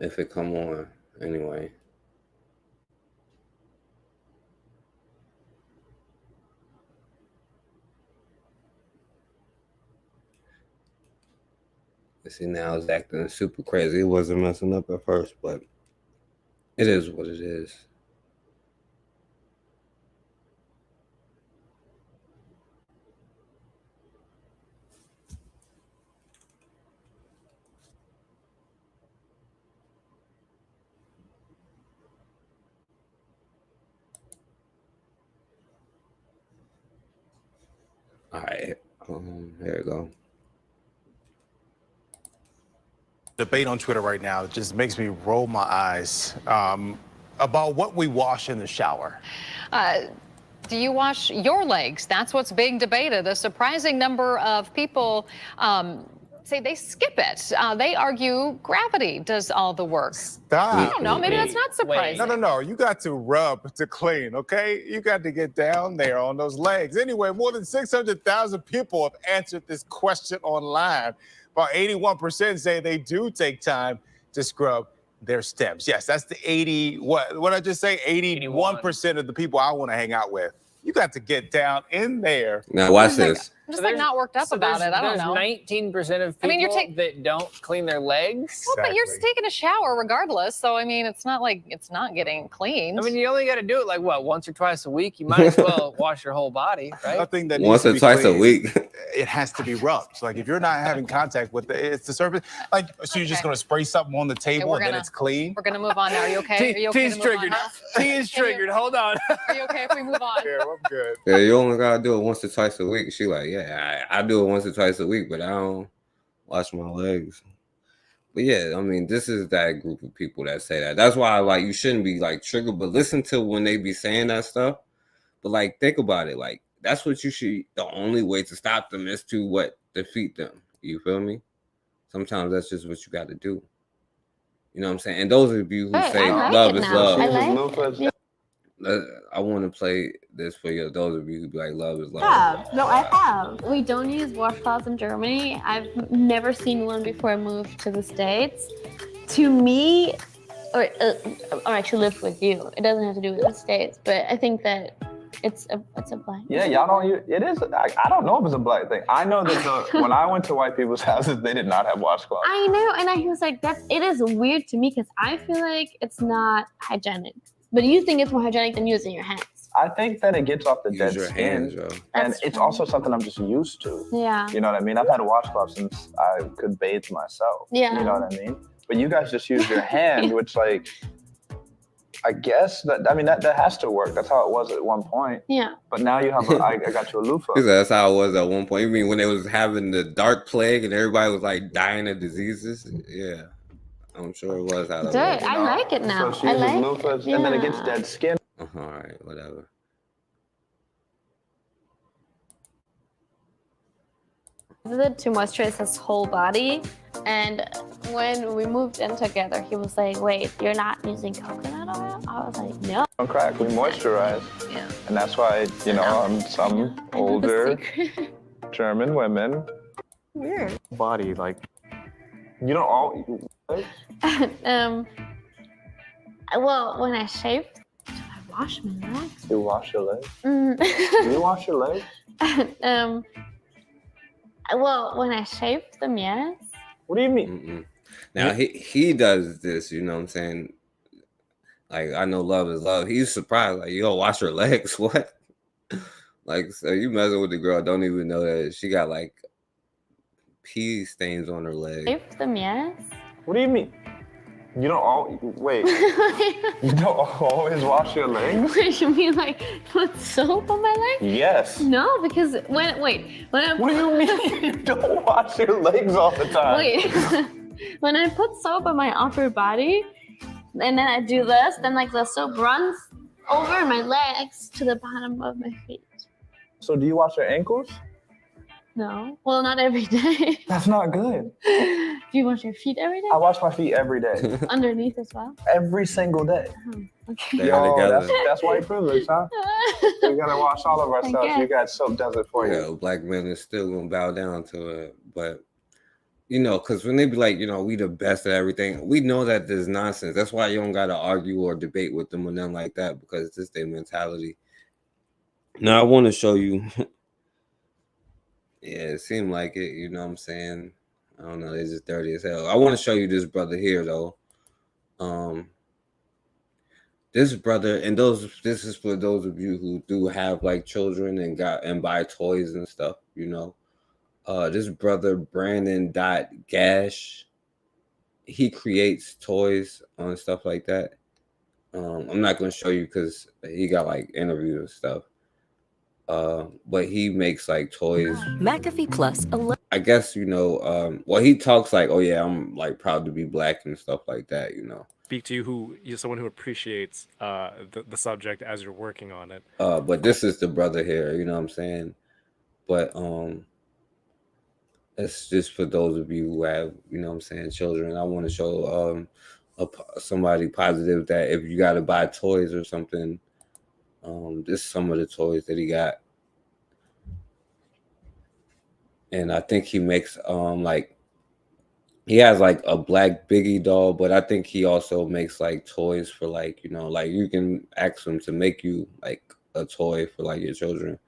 If it come on anyway. See, now it's acting super crazy. It wasn't messing up at first, but it is what it is. All right, there we go. Debate on Twitter right now just makes me roll my eyes about what we wash in the shower. Do you wash your legs? That's what's being debated. A surprising number of people say they skip it. They argue gravity does all the work. Stop. I don't know. Maybe that's not surprising. No. You got to rub to clean, okay? You got to get down there on those legs. Anyway, more than 600,000 people have answered this question online. About 81% say they do take time to scrub their steps. Yes, that's the 80, what did I just say? 81% of the people I want to hang out with. You got to get down in there. Now watch this. I'm just like not worked up about it. I don't know. 19% of people I mean, you're that don't clean their legs. Well, but you're taking a shower regardless. So, I mean, it's not like it's not getting cleaned. I mean, you only got to do it like what, once or twice a week. You might as well wash your whole body, right? Nothing that Once or twice a week. It has to be rubbed. Like if you're not having contact with it's the surface. Like so, you're just gonna spray something on the table and then it's clean. We're gonna move on now. Are you okay? Are you okay T's triggered. T is triggered. Hold on. Are you okay if we move on? Yeah, I'm good. Yeah, you only gotta do it once or twice a week. She like, yeah, I do it once or twice a week, but I don't wash my legs. But yeah, I mean, this is that group of people that say that. That's why like you shouldn't be like triggered, but listen to when they be saying that stuff. But like think about it, like that's what you should. The only way to stop them is to defeat them. You feel me? Sometimes that's just what you got to do. You know what I'm saying? And those of you who say love is love. I want to play this for you. Those of you who be like, love is love. No, I have. We don't use washcloths in Germany. I've never seen one before I moved to the States. To me, or actually lived with you. It doesn't have to do with the States, but I think that it's a black. Yeah, y'all don't use it. Is I don't know if it's a black thing. I know that when I went to white people's houses, they did not have washcloths. I know, and I was like, it is weird to me because I feel like it's not hygienic. But you think it's more hygienic than using your hands? I think that it gets off the dead your skin, hands, yo. and it's also something I'm just used to. Yeah. You know what I mean? I've had a washcloth since I could bathe myself. Yeah. You know what I mean? But you guys just use your hand, which like, I guess that has to work. That's how it was at one point. Yeah. But now you have I got you a loofah. That's how it was at one point. You mean when they was having the dark plague and everybody was like dying of diseases? Yeah. I'm sure it was how that was. I like it now. So she I uses like loofahs, it. and then it gets dead skin. All right, whatever. To moisturize his whole body, and when we moved in together, he was like, "Wait, you're not using coconut oil?" I was like, "No." On crack, we moisturize. Yeah. And that's why, some older German women. Weird. Body, like, you don't all. Well, when I shave, I wash my legs. You wash your legs? Mm. You wash your legs? Well, when I shave them, yes. What do you mean? Mm-mm. Now he does this, you know what I'm saying? Like, I know love is love. He's surprised, like, yo, wash her legs. What? Like, so you messing with the girl, don't even know that she got like pee stains on her leg. Shave them, yes. What do you mean? You don't wait. You don't always wash your legs? What, you mean like put soap on my legs? Yes. No, because when I What do you mean you don't wash your legs all the time? Wait, when I put soap on my upper body, and then I do this, then like the soap runs over my legs to the bottom of my feet. So do you wash your ankles? No, well, not every day. That's not good. Do you wash your feet every day? I wash my feet every day. Underneath as well? Every single day. Okay. Yo, that's white privilege, huh? We gotta wash all of our stuff. guess. You got soap does it for you. Yeah, black men are still gonna bow down to it, but because when they be like, we the best at everything, we know that there's nonsense. That's why you don't gotta argue or debate with them or nothing like that, because it's just their mentality. Now I want to show you. Yeah, it seemed like it. You know what I'm saying? I don't know. They're just dirty as hell. I want to show you this brother here, though. This brother, and this is for those of you who do have like children and buy toys and stuff. This brother Brandon Gash, he creates toys and stuff like that. I'm not gonna show you because he got like interviews and stuff. But he makes like toys. McAfee Plus. I guess well, he talks like, oh yeah, I'm like proud to be black and stuff like that. Speak to you're someone who appreciates the subject as you're working on it. But this is the brother here. You know what I'm saying? But it's just for those of you who have, children. I want to show somebody positive that if you got to buy toys or something. This is some of the toys that he got. And I think he makes he has like a black Biggie doll, but I think he also makes like toys for like, like you can ask him to make you like a toy for like your children.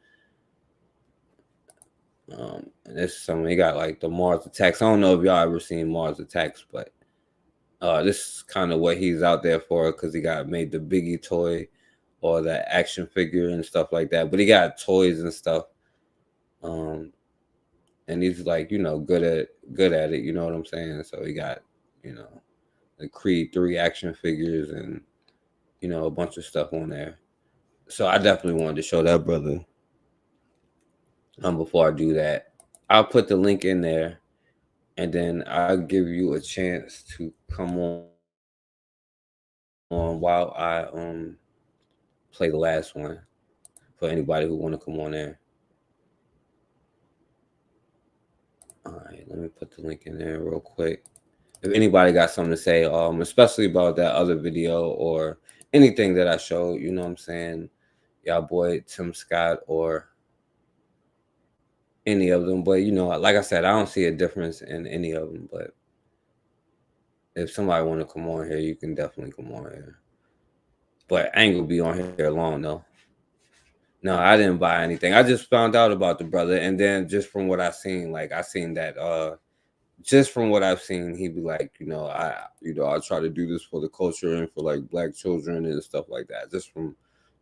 And this is something he got like the Mars Attacks. I don't know if y'all ever seen Mars Attacks, but this is kind of what he's out there for, because he got made the Biggie toy or the action figure and stuff like that. But he got toys and stuff. And he's like, good at it, you know what I'm saying? So he got, the Creed 3 action figures and, a bunch of stuff on there. So I definitely wanted to show that brother. Before I do that, I'll put the link in there, and then I'll give you a chance to come on while I play the last one for anybody who want to come on there. All right, let me put the link in there real quick. if anybody got something to say, especially about that other video or anything that I showed, you know what I'm saying? Y'all boy Tim Scott or any of them. But, you know, like I said, I don't see a difference in any of them. But if somebody want to come on here, you can definitely come on here. But I ain't gonna be on here long though. No, I didn't buy anything. I just found out about the brother, and then just from what I seen, like I seen that just from what I've seen, he'd be like, I try to do this for the culture and for like black children and stuff like that. Just from,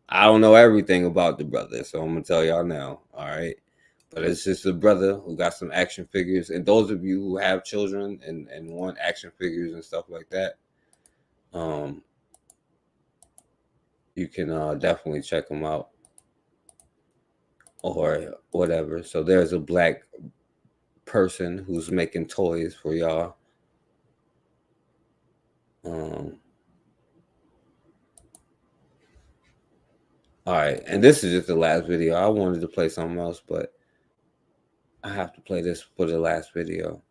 I don't know everything about the brother, so I'm gonna tell y'all now. All right, but it's just a brother who got some action figures, and those of you who have children and want action figures and stuff like that, you can definitely check them out or whatever. So there's a black person who's making toys for y'all. All right, and this is just the last video. I wanted to play something else, but I have to play this for the last video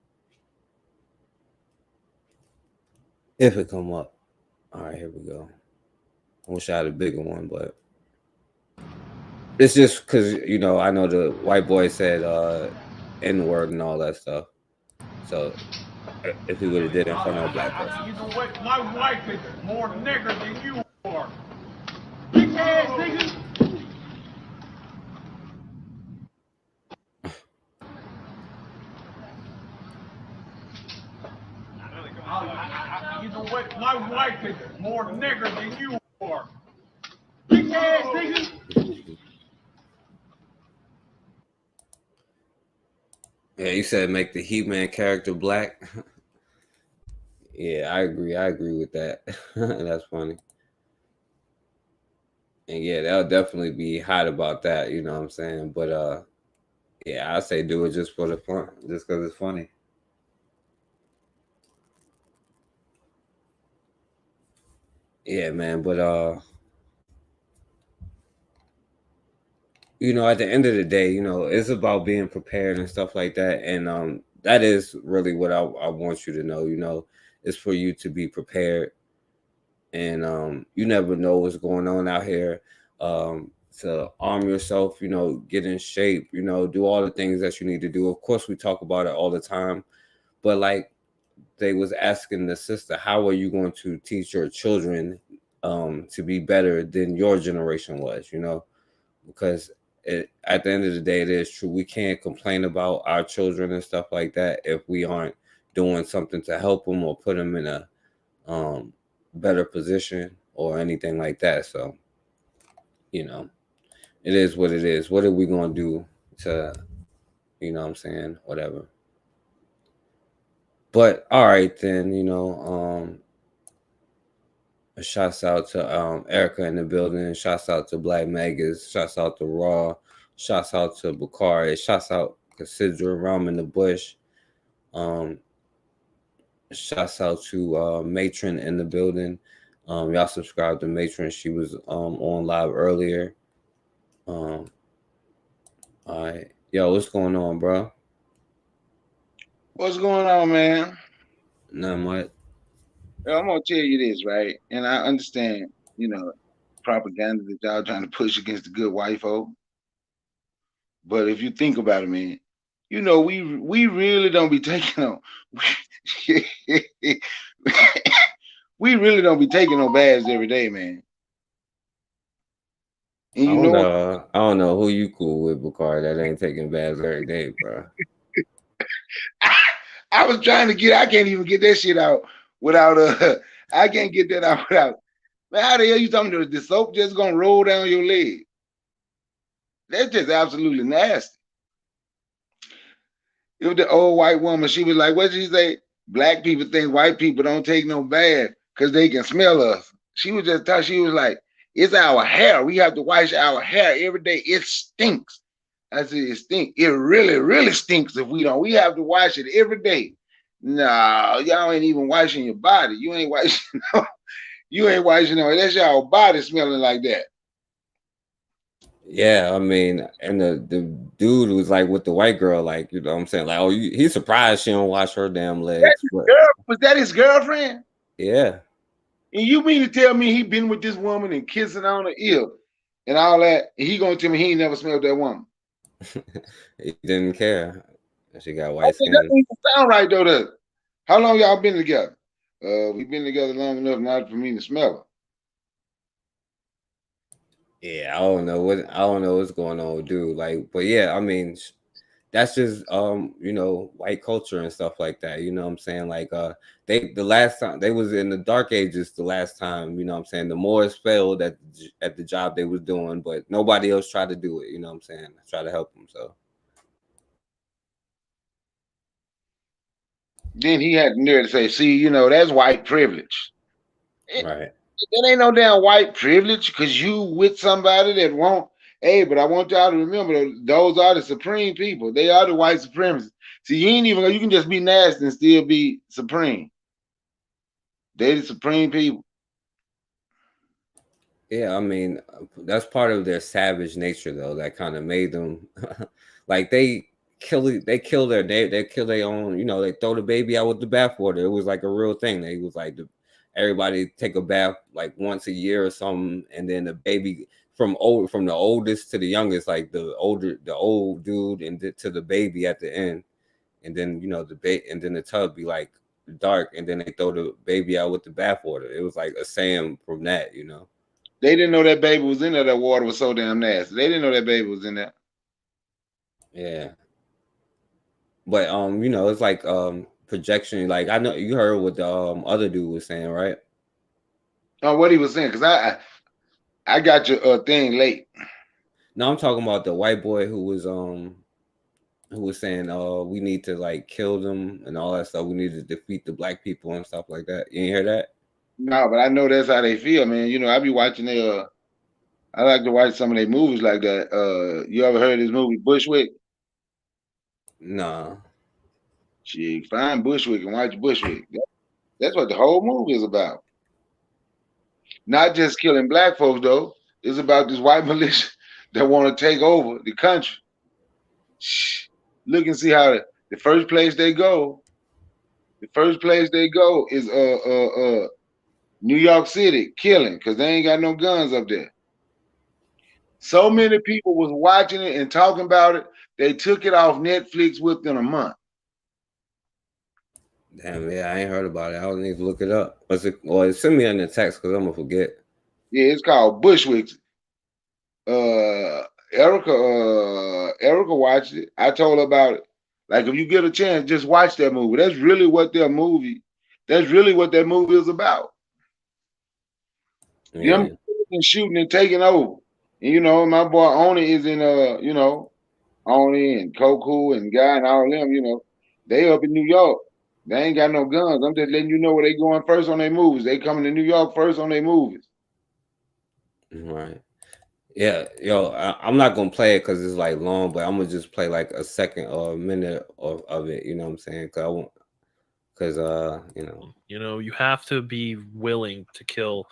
if it come up. All right, here we go. I wish I had a bigger one, but it's just because, I know the white boy said N-word and all that stuff. So if he would have did it in front of a black person. You know what? My wife is more nigger than you are. Big ass nigga. You know what? My wife is more nigger than you are. Big ass nigga. Yeah, you said make the He-Man character black. Yeah, I agree. I agree with that. That's funny. And yeah, they'll definitely be hot about that, you know what I'm saying? But yeah, I say do it just for the fun, just because it's funny. Yeah, man, but at the end of the day, it's about being prepared and stuff like that. And that is really what I want you to know, it's for you to be prepared. And you never know what's going on out here. To arm yourself, get in shape, do all the things that you need to do. Of course, we talk about it all the time, but like they was asking the sister, how are you going to teach your children to be better than your generation was, because at the end of the day, it is true. We can't complain about our children and stuff like that if we aren't doing something to help them or put them in a better position or anything like that. So, it is what it is. What are we going to do to, what I'm saying? Whatever. But all right, then, shouts out to Erica in the building. Shouts out to Black Megas. Shouts out to Raw. Shouts out to Bakari. Shouts out Cassandra Rum in the Bush. Shouts out to Matron in the building. Y'all subscribe to Matron. She was on live earlier. All right. Yo, what's going on, bro? What's going on, man? Nothing much. I'm gonna tell you this, right? And I understand, propaganda that y'all trying to push against the good white folk. But if you think about it, man, we really don't be taking on. We really don't be taking no baths every day, man. And I don't know who you cool with, Bakari, that ain't taking baths every day, bro. I was trying to I can't even get that shit out without I can't get that out without. Man, how the hell you talking about the soap just gonna roll down your leg? That's just absolutely nasty. It was the old white woman. She was like, what did she say? Black people think white people don't take no bath because they can smell us. She was just she was like, it's our hair. We have to wash our hair every day. It stinks. I said, it stinks. It really, really stinks if we don't. We have to wash it every day. Nah, y'all ain't even washing your body. You ain't washing. You ain't washing no. That's y'all body smelling like that. Yeah, I mean, and the dude was like with the white girl, like, you know what I'm saying? Like, oh, he's surprised she don't wash her damn legs. But Was that his girlfriend? yeah, And you mean to tell me he been with this woman and kissing on her ear and all that, and he gonna tell me he ain't never smelled that woman? he didn't care. She got I white think that skin. don't even sound right though. Does it? How long y'all been together? We've been together long enough not for me to smell her. Yeah, I don't know what's going on with dude. Like, but yeah, I mean, that's just you know, white culture and stuff like that. You know what I'm saying? Like the last time they was in the dark ages, the last time, you know what I'm saying, the Moors failed at the job they was doing, but nobody else tried to do it, you know what I'm saying? Try to help them. So Then he had the nerve to say, see, you know, that's white privilege. right. It ain't no damn white privilege because you with somebody that won't. Hey, but I want y'all to remember those are the supreme people. They are the white supremacists. See, you ain't even, you can just be nasty and still be supreme. They the supreme people. Yeah, I mean, that's part of their savage nature though, that kind of made them like they kill their own, you know, they throw the baby out with the bathwater. It was like a real thing. They was like everybody take a bath like once a year or something, and then the baby from the oldest to the youngest, like the old dude and to the baby at the end, and then you know and then the tub be like dark, and then they throw the baby out with the bathwater. It was like a saying from that, you know. They didn't know that baby was in there. That water was so damn nasty. They didn't know that baby was in there. Yeah. But you know, it's like projection. Like I know you heard what the other dude was saying, right? Oh, what he was saying, because I got your thing late. No, I'm talking about the white boy who was saying we need to like kill them and all that stuff. We need to defeat the black people and stuff like that. You didn't hear that? No, but I know that's how they feel, man. You know, I be watching I like to watch some of their movies like that. You ever heard of this movie Bushwick? Nah. Shit, find Bushwick and watch Bushwick. That's what the whole movie is about. Not just killing black folks though. It's about this white militia that want to take over the country. Look and see how the first place they go. The first place they go is New York City, killing, because they ain't got no guns up there. So many people was watching it and talking about it, they took it off Netflix within a month. Damn, yeah, I ain't heard about it. I don't need to look it up. Or send me in the text because I'm gonna forget. Yeah, it's called Bushwick. Erica watched it. I told her about it. Like, if you get a chance, just watch that movie. That's really what that movie is about. Yeah. Them shooting and taking over. And you know, my boy Oni is in you know, Oni and Koku and Guy and all them, you know, they up in New York. They ain't got no guns. I'm just letting you know where they going first on their movies. They coming to New York first on their movies. Right. Yeah, yo, I'm not gonna play it because it's like long, but I'm gonna just play like a second or a minute of it. You know what I'm saying? Because I won't. Because You know, you have to be willing to kill,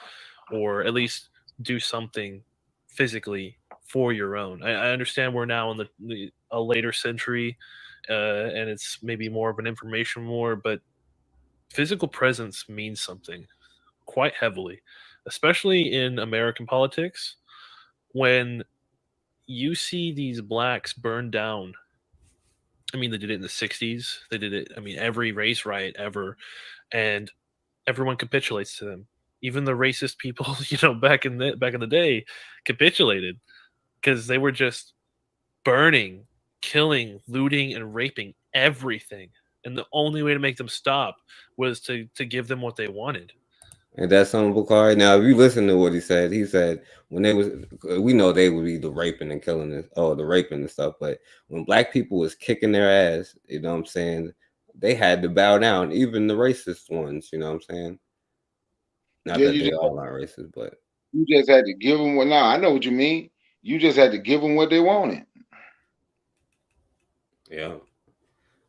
or at least do something physically for your own. I understand we're now in a later century, and it's maybe more of an information war, but physical presence means something quite heavily, especially in American politics. When you see these blacks burned down, I mean, they did it in the 60s. They did it, I mean, every race riot ever, and everyone capitulates to them. Even the racist people, you know, back in the day, capitulated because they were just burning, killing, looting, and raping everything. And the only way to make them stop was to give them what they wanted. And that's on Bukhari. Now, if you listen to what he said when they was, we know they would be the raping and killing this, the raping and stuff. But when black people was kicking their ass, you know what I'm saying, they had to bow down, even the racist ones. You know what I'm saying? Not that they all aren't racist, but you just had to give them what. Now I know what you mean. You just had to give them what they wanted. Yeah.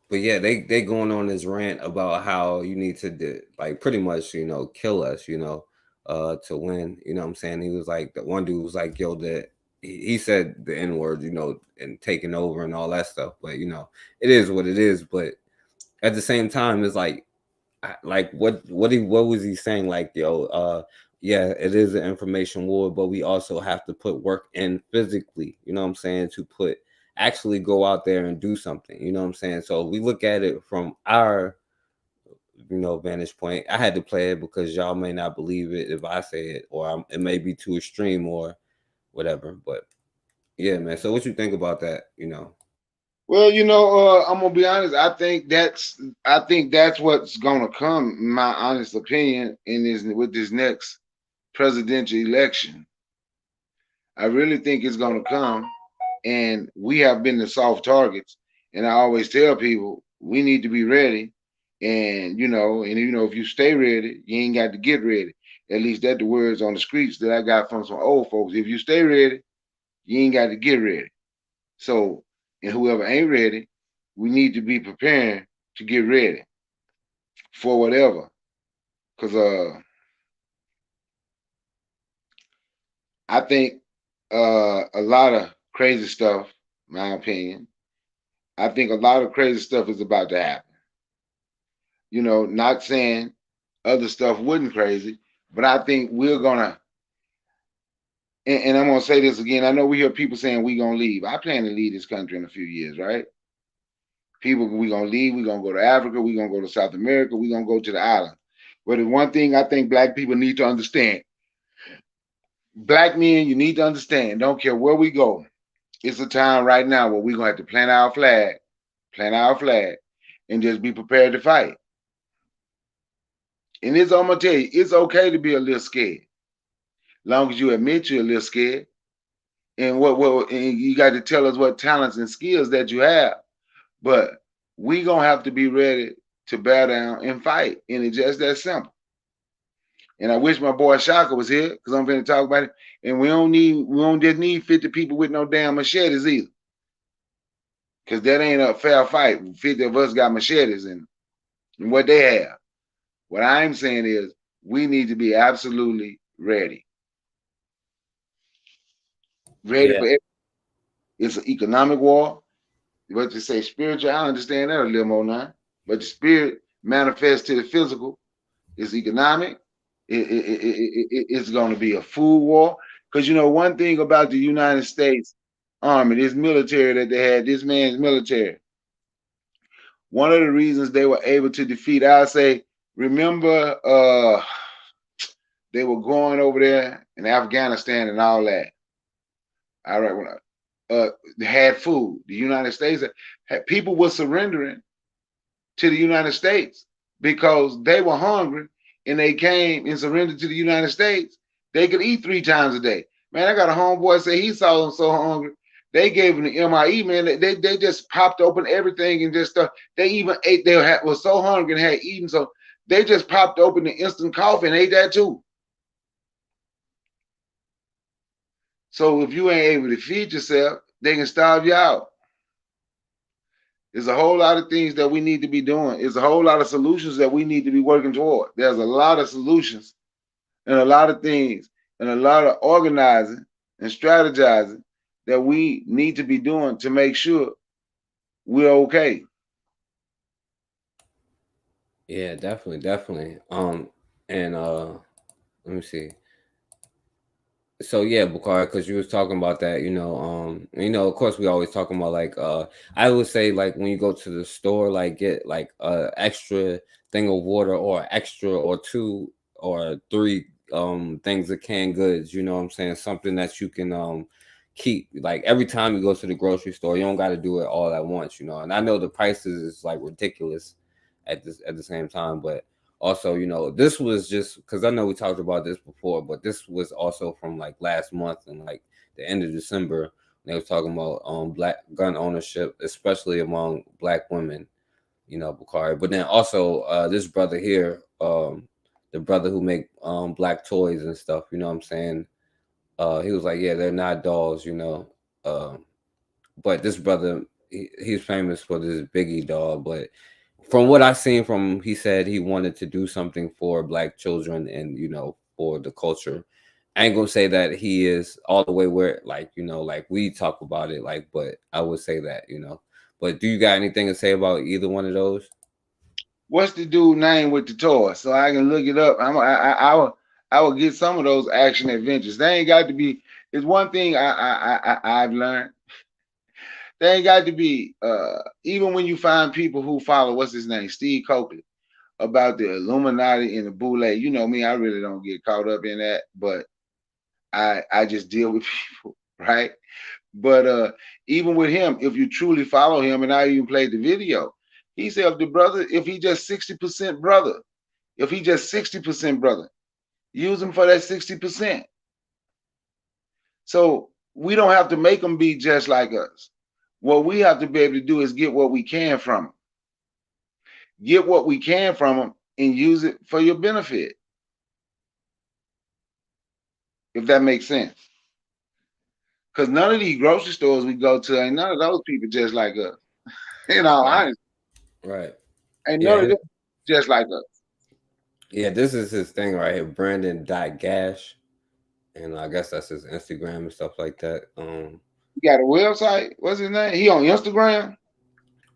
But yeah, they going on this rant about how you need to like pretty much, you know, kill us, you know, to win. You know what I'm saying? He was like, the one dude was like, yo, he said the N-word, you know, and taking over and all that stuff. But you know, it is what it is. But at the same time, it's like what was he saying? Like, yo, yeah, it is an information war, but we also have to put work in physically. You know what I'm saying? To actually go out there and do something. You know what I'm saying? So we look at it from our, you know, vantage point. I had to play it because y'all may not believe it if I say it, or it may be too extreme or whatever. But yeah, man. So what you think about that? You know. Well, you know, I'm gonna be honest. I think that's what's gonna come. In my honest opinion, with this next presidential election, I really think it's gonna come, and we have been the soft targets. And I always tell people we need to be ready. And you know, if you stay ready, you ain't got to get ready. At least that's the words on the streets that I got from some old folks. If you stay ready, you ain't got to get ready. So, and whoever ain't ready, we need to be preparing to get ready for whatever. Because I think a lot of crazy stuff, my opinion, I think a lot of crazy stuff is about to happen. You know, not saying other stuff wasn't crazy, but I think we're gonna, and I'm gonna say this again. I know we hear people saying we gonna leave. I plan to leave this country in a few years, right? People, we gonna leave. We gonna go to Africa. We gonna go to South America. We gonna go to the island. But the one thing I think Black people need to understand, Black men, you need to understand. Don't care where we go. It's a time right now where we're gonna have to plant our flag, and just be prepared to fight. And I'm gonna tell you, it's okay to be a little scared, long as you admit you're a little scared. And and you got to tell us what talents and skills that you have. But we gonna have to be ready to bow down and fight, and it's just that simple. And I wish my boy Shaka was here because I'm going to talk about it. And we don't just need 50 people with no damn machetes either, because that ain't a fair fight. 50 of us got machetes and what they have. What I'm saying is we need to be absolutely ready. Ready for it. It's an economic war. But to say spiritual, I understand that a little more now. But the spirit manifests to the physical. It's economic. It's going to be a food war. Because you know one thing about the United States Army, this military that they had, this man's military. One of the reasons they were able to defeat, I'll say, remember they were going over there in Afghanistan and all that. All right, when they had food. The United States had people were surrendering to the United States because they were hungry and they came and surrendered to the United States. They could eat 3 times a day. Man, I got a homeboy say he saw them so hungry. They gave him the MIE, man. They just popped open everything and just stuff. They even ate. They were so hungry and had eaten, so they just popped open the instant coffee and ate that too. So if you ain't able to feed yourself, they can starve you out. There's a whole lot of things that we need to be doing. There's a whole lot of solutions that we need to be working toward. There's a lot of solutions and a lot of things and a lot of organizing and strategizing that we need to be doing to make sure we're okay. Yeah, definitely. And let me see. So yeah, Bakari, because you was talking about that, of course we always talking about like I would say like when you go to the store, like get like extra thing of water or extra or 2 or 3 things of canned goods, you know what I'm saying? Something that you can keep like every time you go to the grocery store. You don't got to do it all at once, and I know the prices is like ridiculous at the same time, but also, this was just because I know we talked about this before, but this was also from like last month and like the end of December. They were talking about Black gun ownership, especially among Black women, Bakari. But then also this brother here, the brother who make Black toys and stuff, you know what I'm saying? He was like, yeah, they're not dolls, but this brother, he's famous for this Biggie doll, but from what I've seen from, he said he wanted to do something for Black children and, for the culture I ain't gonna say that he is all the way where, like, you know, like we talk about it, like, but I would say that, you know. But do you got anything to say about either one of those? What's the dude name with the toy? So I can look it up. I will get some of those action adventures. They ain't got to be. It's one thing I've learned. They ain't got to be. Even when you find people who follow, what's his name, Steve Coakley, about the Illuminati and the Boule. You know me, I really don't get caught up in that, but I just deal with people, right? But even with him, if you truly follow him, and I even played the video, he said if the brother, if he just 60% brother, if he just 60% brother, use him for that 60%. So we don't have to make them be just like us. What we have to be able to do is get what we can from them. Get what we can from them and use it for your benefit. If that makes sense. Because none of these grocery stores we go to, ain't none of those people just like us. You know, right. Right. Ain't none of them just like us. Yeah, this is his thing right here, Brandon.Gash. And I guess that's his Instagram and stuff like that. He got a website? What's his name? He on Instagram?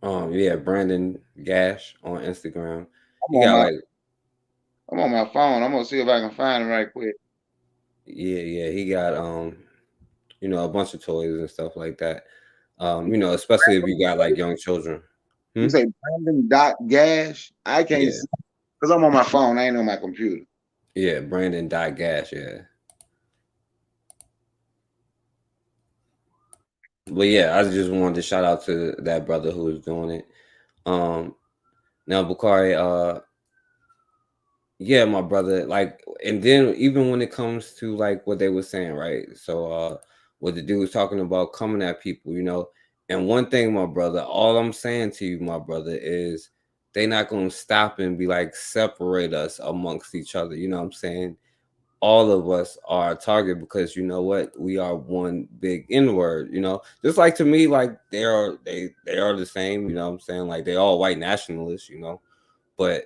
Yeah, Brandon Gash on Instagram. I'm on my phone. I'm gonna see if I can find him right quick. Yeah, he got you know, a bunch of toys and stuff like that. You know, especially if you got like young children. You say Brandon.Gash? I can't see because I'm on my phone. I ain't on my computer. Yeah, Brandon.Gash, yeah. But yeah, I just wanted to shout out to that brother who was doing it. Now Bakari, yeah, my brother, like, and then even when it comes to like what they were saying, right? So what the dude was talking about coming at people, you know. And one thing, my brother, all I'm saying to you, my brother, is they not gonna stop and be like separate us amongst each other. You know what I'm saying? All of us are a target because you know what? We are one big N-word, you know. Just like to me, like they are the same, you know what I'm saying? Like they all white nationalists, you know, but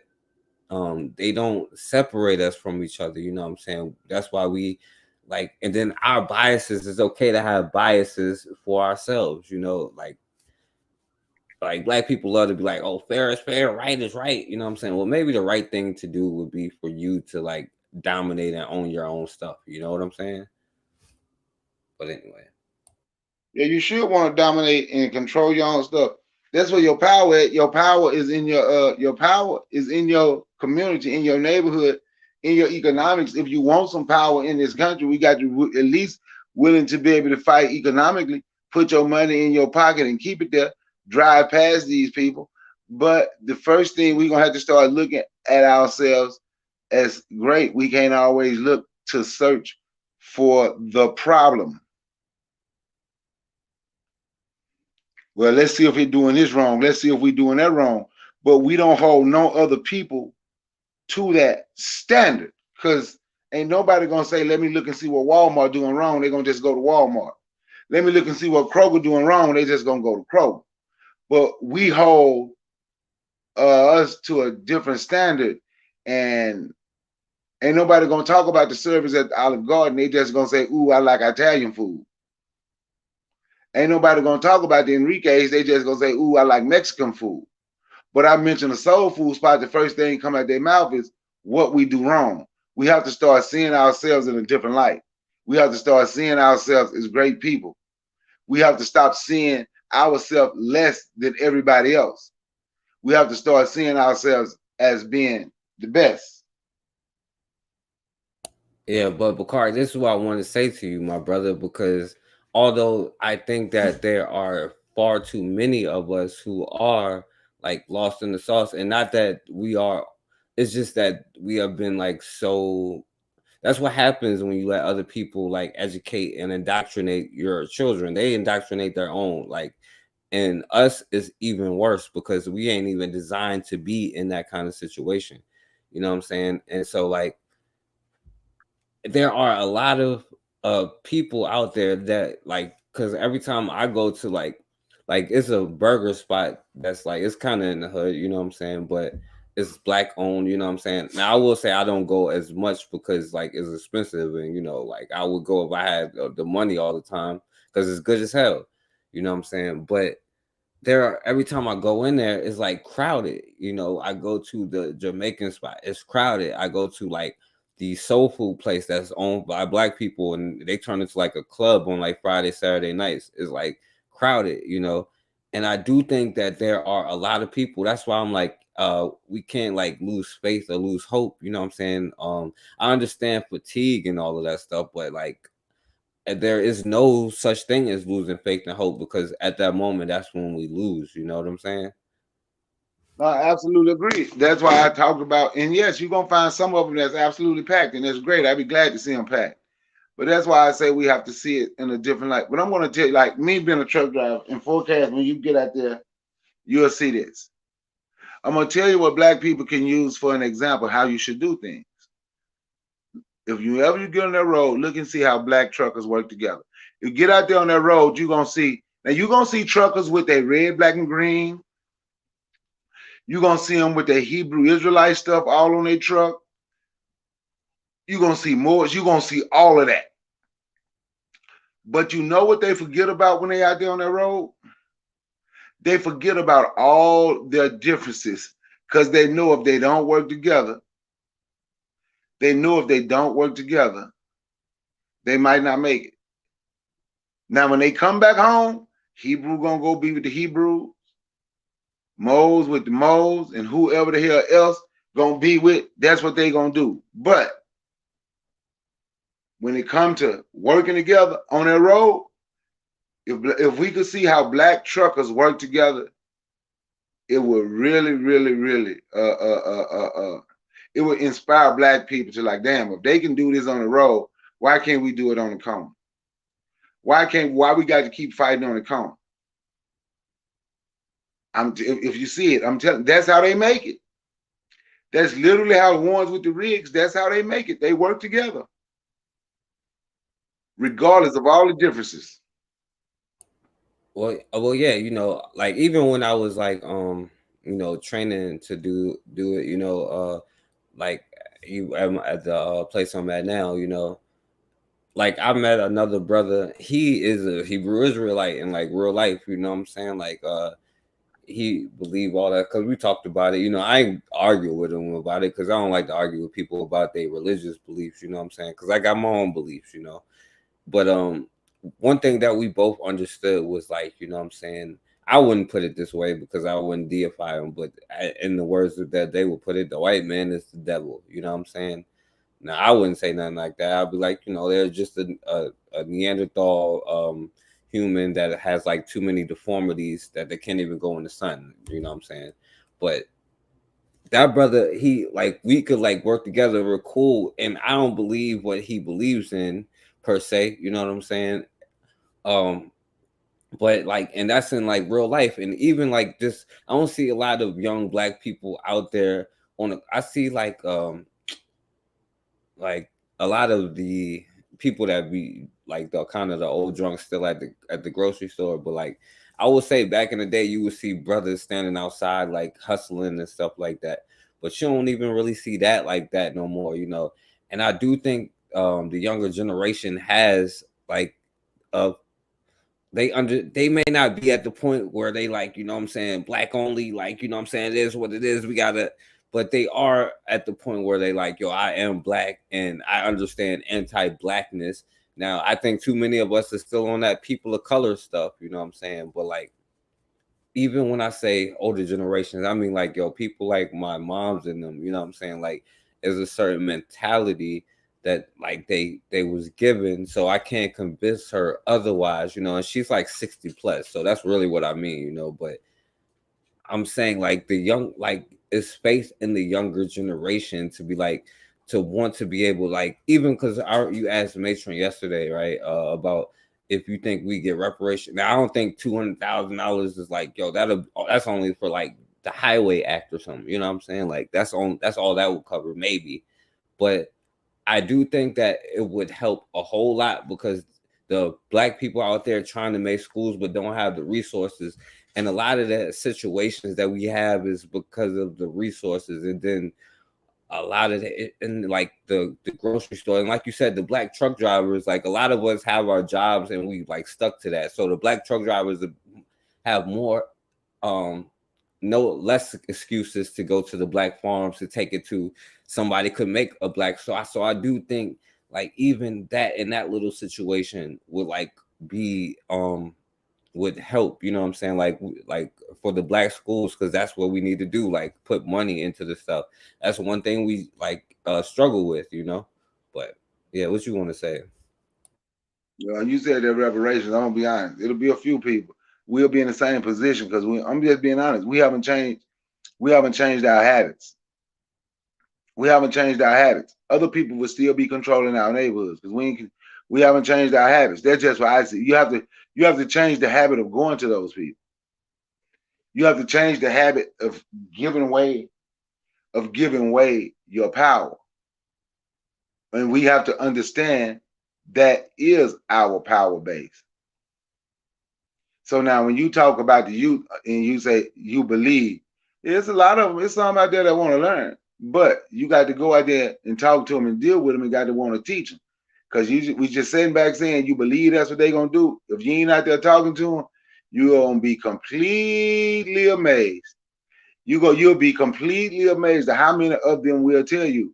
they don't separate us from each other, you know what I'm saying? That's why we like, and then our biases, it's okay to have biases for ourselves, you know, like black people love to be like, oh, fair is fair, right is right, you know what I'm saying? Well, maybe the right thing to do would be for you to like dominate and own your own stuff, you know what I'm saying? But anyway, yeah, you should want to dominate and control your own stuff. That's where your power is. Your power is in your power is in your community, in your neighborhood, in your economics. If you want some power in this country, we got to at least willing to be able to fight economically, put your money in your pocket and keep it there, drive past these people. But the first thing we're gonna have to start looking at ourselves as great. We can't always look to search for the problem. Well, let's see if we're doing this wrong. Let's see if we're doing that wrong. But we don't hold no other people to that standard because ain't nobody going to say, let me look and see what Walmart doing wrong. They're going to just go to Walmart. Let me look and see what Kroger doing wrong. They just going to go to Kroger. But we hold us to a different standard, and ain't nobody going to talk about the service at the Olive Garden. They just going to say, ooh, I like Italian food. Ain't nobody gonna talk about the Enrique's. They just gonna say, ooh, I like Mexican food. But I mentioned a soul food spot. The first thing come out their mouth is what we do wrong. We have to start seeing ourselves in a different light. We have to start seeing ourselves as great people. We have to stop seeing ourselves less than everybody else. We have to start seeing ourselves as being the best. Yeah, but Bakari, this is what I want to say to you, my brother, because although I think that there are far too many of us who are like lost in the sauce, and not that we are, it's just that we have been like so. That's what happens when you let other people like educate and indoctrinate your children. They indoctrinate their own, like, and us is even worse because we ain't even designed to be in that kind of situation. You know what I'm saying? And so like there are a lot of people out there that like, because every time I go to like it's a burger spot that's like, it's kind of in the hood, you know what I'm saying, but it's black owned, you know what I'm saying? Now I will say I don't go as much because like it's expensive, and you know, like I would go if I had the money all the time because it's good as hell, you know what I'm saying? But every time I go in there, it's like crowded. You know, I go to the Jamaican spot, it's crowded. I go to like the soul food place that's owned by black people, and they turn into like a club on like Friday, Saturday nights. It's like crowded, you know. And I do think that there are a lot of people. That's why I'm like, we can't like lose faith or lose hope. You know what I'm saying? I understand fatigue and all of that stuff, but like there is no such thing as losing faith and hope, because at that moment, that's when we lose. You know what I'm saying? No, I absolutely agree. That's why I talked about, and yes, you're gonna find some of them that's absolutely packed, and that's great. I'd be glad to see them packed. But that's why I say we have to see it in a different light. But I'm gonna tell you, like me being a truck driver, in forecast, when you get out there, you'll see this. I'm gonna tell you what black people can use for an example how you should do things. If you ever get on that road, look and see how black truckers work together. You get out there on that road, you're gonna see truckers with their red, black, and green. You're gonna see them with their Hebrew Israelite stuff all on their truck. You're gonna see more, you're gonna see all of that. But you know what they forget about when they out there on that road? They forget about all their differences, because they know if they don't work together, they might not make it. Now, when they come back home, Hebrew gonna go be with the Hebrews, Moles with the Moles, and whoever the hell else gonna be with, that's what they gonna do. But when it comes to working together on that road, if we could see how black truckers work together, it would really, really, really, it would inspire black people to like, damn, if they can do this on the road, why can't we do it on the corner? Why we got to keep fighting on the corner? If you see it, I'm telling, that's how they make it. That's literally how the ones with the rigs, that's how they make it. They work together, regardless of all the differences. Well, yeah, you know, like even when I was like, you know, training to do it, you know, like at the place I'm at now, you know, like I met another brother. He is a Hebrew Israelite in like real life. You know what I'm saying? Like, he believed all that because we talked about it. You know, I ain't argue with him about it because I don't like to argue with people about their religious beliefs. You know what I'm saying? Because I got my own beliefs. You know, but one thing that we both understood was like, you know what I'm saying, I wouldn't put it this way because I wouldn't deify him, but in the words that they would put it, the white man is the devil. You know what I'm saying? Now I wouldn't say nothing like that. I'd be like, you know, they're just a Neanderthal human that has like too many deformities that they can't even go in the sun. You know what I'm saying? But that brother, he like, we could like work together. We're cool, and I don't believe what he believes in per se, you know what I'm saying? But like, and that's in like real life, and even like this, I don't see a lot of young black people out there I see like a lot of the people that be like the kind of the old drunks still at the grocery store, but like I would say back in the day you would see brothers standing outside like hustling and stuff like that, but you don't even really see that like that no more, you know. And I do think the younger generation has like they may not be at the point where they like, you know what I'm saying, black only, like, you know what I'm saying, it is what it is, we gotta, but they are at the point where they like, yo, I am black and I understand anti-blackness. Now I think too many of us are still on that people of color stuff, you know what I'm saying? But like, even when I say older generations, I mean like, yo, people like my moms and them, you know what I'm saying, like there's a certain mentality that like they was given, so I can't convince her otherwise, you know. And she's like 60 plus, so that's really what I mean, you know. But I'm saying like the young, like is space in the younger generation to be like, to want to be able, like, even because you asked Matron yesterday, right, about if you think we get reparation. Now I don't think $200,000 is like, yo, that's only for like the Highway Act or something, you know what I'm saying? Like that's all that would cover maybe. But I do think that it would help a whole lot, because the black people out there trying to make schools but don't have the resources. And a lot of the situations that we have is because of the resources. And then a lot of it in like the grocery store, and like you said, the black truck drivers, like a lot of us have our jobs and we like stuck to that. So the black truck drivers have more less excuses to go to the black farms to take it to somebody could make a black. So I do think like even that in that little situation would like be would help, you know what I'm saying, like for the black schools, because that's what we need to do, like put money into the stuff. That's one thing we like struggle with, you know. But yeah, what you want to say? You said that reparations. I'm gonna be honest, it'll be a few people. We'll be in the same position because I'm just being honest, we haven't changed our habits. Other people will still be controlling our neighborhoods because we haven't changed our habits. That's just what I see. You have to change the habit of going to those people. You have to change the habit of giving away your power. And we have to understand that is our power base. So now when you talk about the youth and you say you believe, there's a lot of them, it's some out there that want to learn. But you got to go out there and talk to them and deal with them and got to want to teach them. Because we just sitting back saying you believe that's what they're going to do. If you ain't out there talking to them, you're going to be completely amazed. You'll be completely amazed at how many of them will tell you,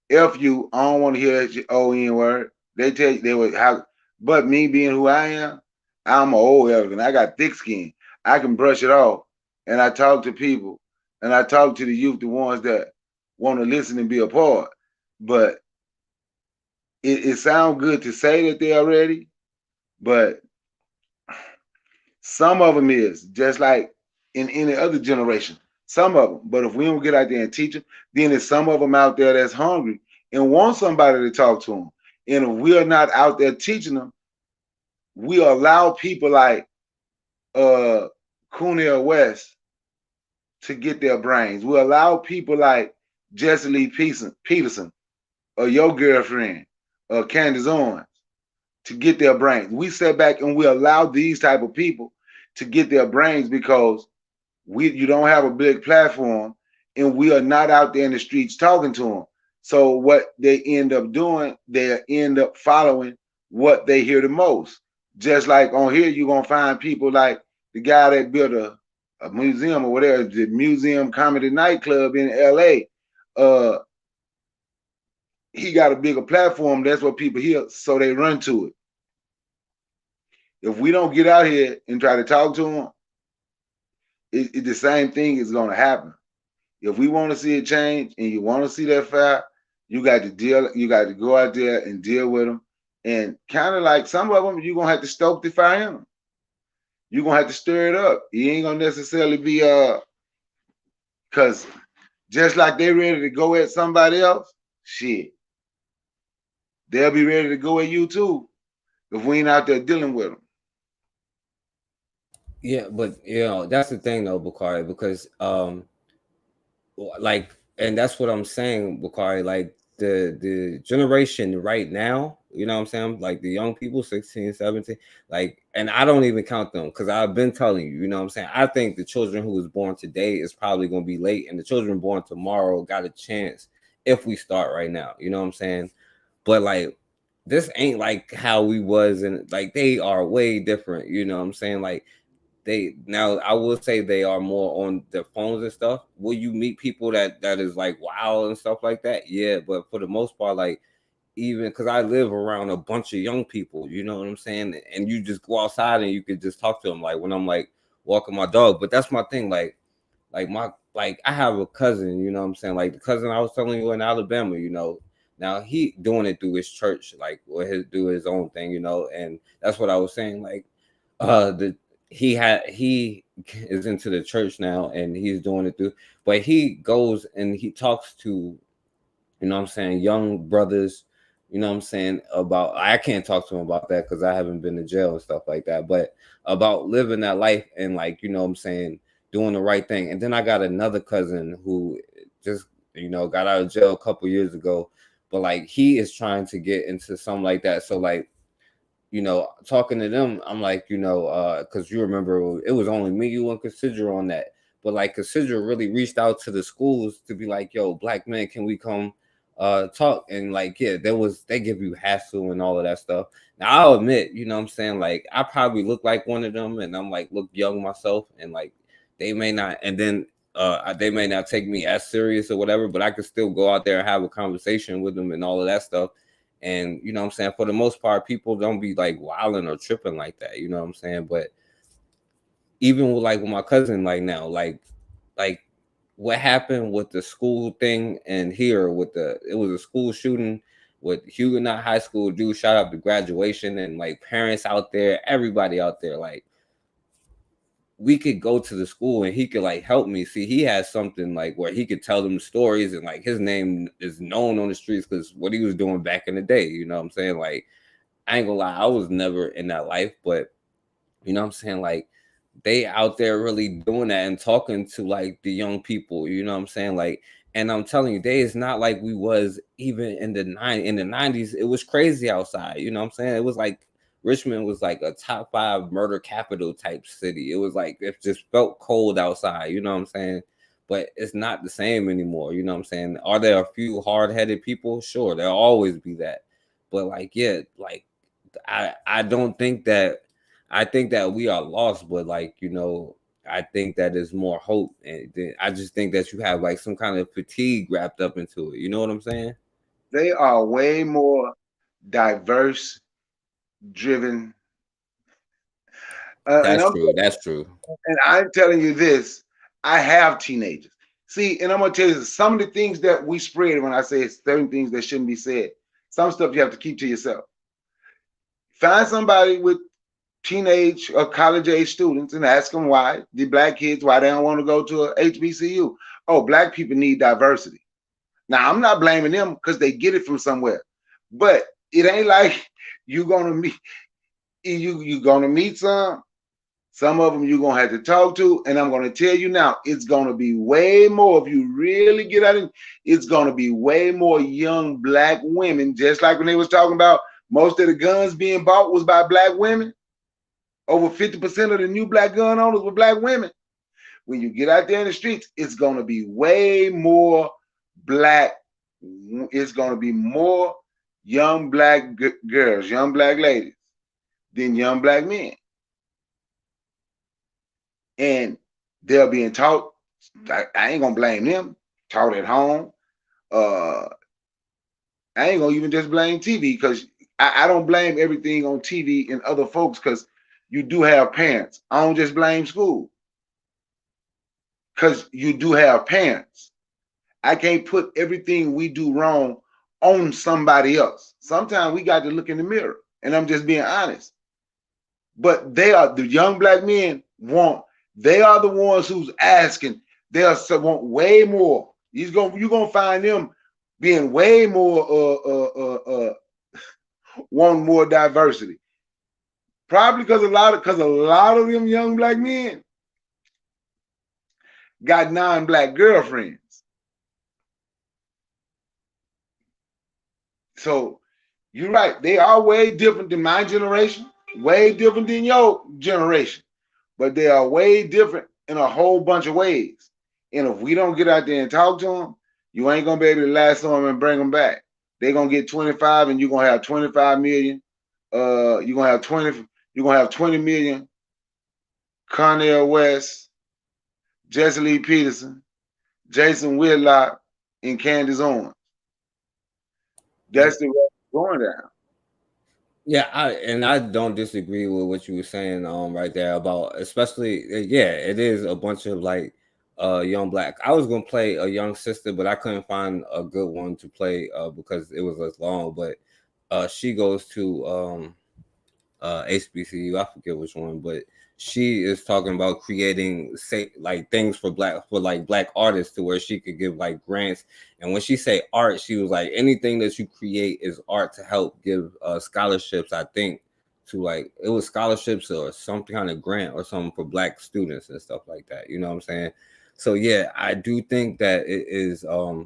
F you, I don't want to hear that O-N word. They tell you, they would have, but me being who I am, I'm an old elegant. I got thick skin. I can brush it off. And I talk to people and I talk to the youth, the ones that want to listen and be a part. But it sounds good to say that they are ready, but some of them is just like in any other generation, some of them. But if we don't get out there and teach them, then there's some of them out there that's hungry and want somebody to talk to them. And if we're not out there teaching them, we allow people like Cornel West to get their brains. We allow people like Jesse Lee Peterson or your girlfriend or Candace Owens to get their brains. We sit back and we allow these type of people to get their brains because you don't have a big platform and we are not out there in the streets talking to them. So what they end up doing, they end up following what they hear the most. Just like on here, you're going to find people like the guy that built a museum or whatever, the Museum Comedy Nightclub in LA. He got a bigger platform. That's what people hear, so they run to it. If we don't get out here and try to talk to them, the same thing is going to happen. If we want to see a change and you want to see that fire, you got to go out there and deal with them. And kind of like some of them, you're going to have to stoke the fire in them. You're going to have to stir it up. You ain't going to necessarily be, because just like they're ready to go at somebody else, shit, they'll be ready to go at you too if we ain't out there dealing with them. Yeah, but you know, that's the thing though, Bakari, because like, and that's what I'm saying, Bakari, like the generation right now, you know what I'm saying? Like the young people, 16, 17, like, and I don't even count them because I've been telling you, you know what I'm saying? I think the children who was born today is probably going to be late, and the children born tomorrow got a chance if we start right now, you know what I'm saying? But like, this ain't like how we was, and like they are way different, you know what I'm saying? Like they now, I will say they are more on their phones and stuff. Will you meet people that is like wow and stuff like that? Yeah, but for the most part, like even because I live around a bunch of young people, you know what I'm saying? And you just go outside and you could just talk to them, like when I'm like walking my dog. But that's my thing, like I have a cousin, you know what I'm saying? Like the cousin I was telling you in Alabama, you know. Now he doing it through his church, like or do his own thing, you know, and that's what I was saying. Like, he is into the church now, and he's doing it through. But he goes and he talks to, you know, what I'm saying, young brothers, you know, what I'm saying about. I can't talk to him about that because I haven't been to jail and stuff like that. But about living that life and like, you know, what I'm saying, doing the right thing. And then I got another cousin who just, you know, got out of jail a couple years ago. but like he is trying to get into something like that. So like, you know, talking to them, I'm like, you know, because you remember it was only me, you, and Consider on that. But like Consider really reached out to the schools to be like, yo, black men, can we come talk? And like, yeah, they give you hassle and all of that stuff. Now I'll admit, you know what I'm saying, like I probably look like one of them, and I'm like look young myself, and like they may not, and then they may not take me as serious or whatever, but I could still go out there and have a conversation with them and all of that stuff. And you know what I'm saying, for the most part, people don't be like wilding or tripping like that, you know what I'm saying? But even with like with my cousin, like now, like what happened with the school thing, and here with it was a school shooting with Huguenot High School, dude, shout out to graduation, and like parents out there, everybody out there, like we could go to the school and he could like help me. See, he has something like where he could tell them stories, and like his name is known on the streets because what he was doing back in the day, you know what I'm saying? Like, I ain't gonna lie, I was never in that life, but you know what I'm saying? Like, they out there really doing that and talking to like the young people, you know what I'm saying? Like, and I'm telling you, it's not like we was even in the 90s. It was crazy outside, you know what I'm saying? It was like Richmond was like a top 5 murder capital type city. It was like it just felt cold outside, you know what I'm saying? But it's not the same anymore, you know what I'm saying? Are there a few hard-headed people? Sure, there'll always be that. But like, yeah, like I don't think that, I think that we are lost, but like, you know, I think that there's more hope, and I just think that you have like some kind of fatigue wrapped up into it. You know what I'm saying? They are way more diverse driven. That's true. That's true. And I'm telling you this, I have teenagers. See, and I'm gonna tell you some of the things that we spread when I say certain things that shouldn't be said. Some stuff you have to keep to yourself. Find somebody with teenage or college age students and ask them why the black kids, why they don't want to go to a HBCU. Oh, black people need diversity. Now, I'm not blaming them because they get it from somewhere, but it ain't like you're gonna meet some of them you're gonna have to talk to, and I'm gonna tell you now, it's gonna be way more, if you really get out of it, it's gonna be way more young black women, just like when they was talking about most of the guns being bought was by black women. Over 50% of the new black gun owners were black women. When you get out there in the streets, it's gonna be way more black. It's gonna be more young black girls, young black ladies than young black men. And they're being taught, I ain't gonna blame them, taught at home. I ain't gonna even just blame TV, because I don't blame everything on TV and other folks, because you do have parents. I don't just blame school, because you do have parents. I can't put everything we do wrong on somebody else. Sometimes we got to look in the mirror, and I'm just being honest. But they are, the young black men they are the ones who's asking. They want way more. You're gonna find them being way more want more diversity. Probably because a lot of them young black men got non-black girlfriends. So you're right. They are way different than my generation, way different than your generation, but they are way different in a whole bunch of ways. And if we don't get out there and talk to them, you ain't gonna be able to last on them and bring them back. They're gonna get 25, and you're gonna have 25 million. You're gonna have 20 million. Cornel West, Jesse Lee Peterson, Jason Whitlock, and Candace Owens. That's the way it's going down. Yeah, I don't disagree with what you were saying right there about, especially, yeah, it is a bunch of like young black. I was gonna play a young sister, but I couldn't find a good one to play because it was as long. But she goes to HBCU, I forget which one, but she is talking about creating like things for black artists, to where she could give like grants. And when she say art, she was like, anything that you create is art, to help give scholarships, I think, to like, it was scholarships or some kind of grant or something for black students and stuff like that, you know what I'm saying? So yeah, I do think that it is a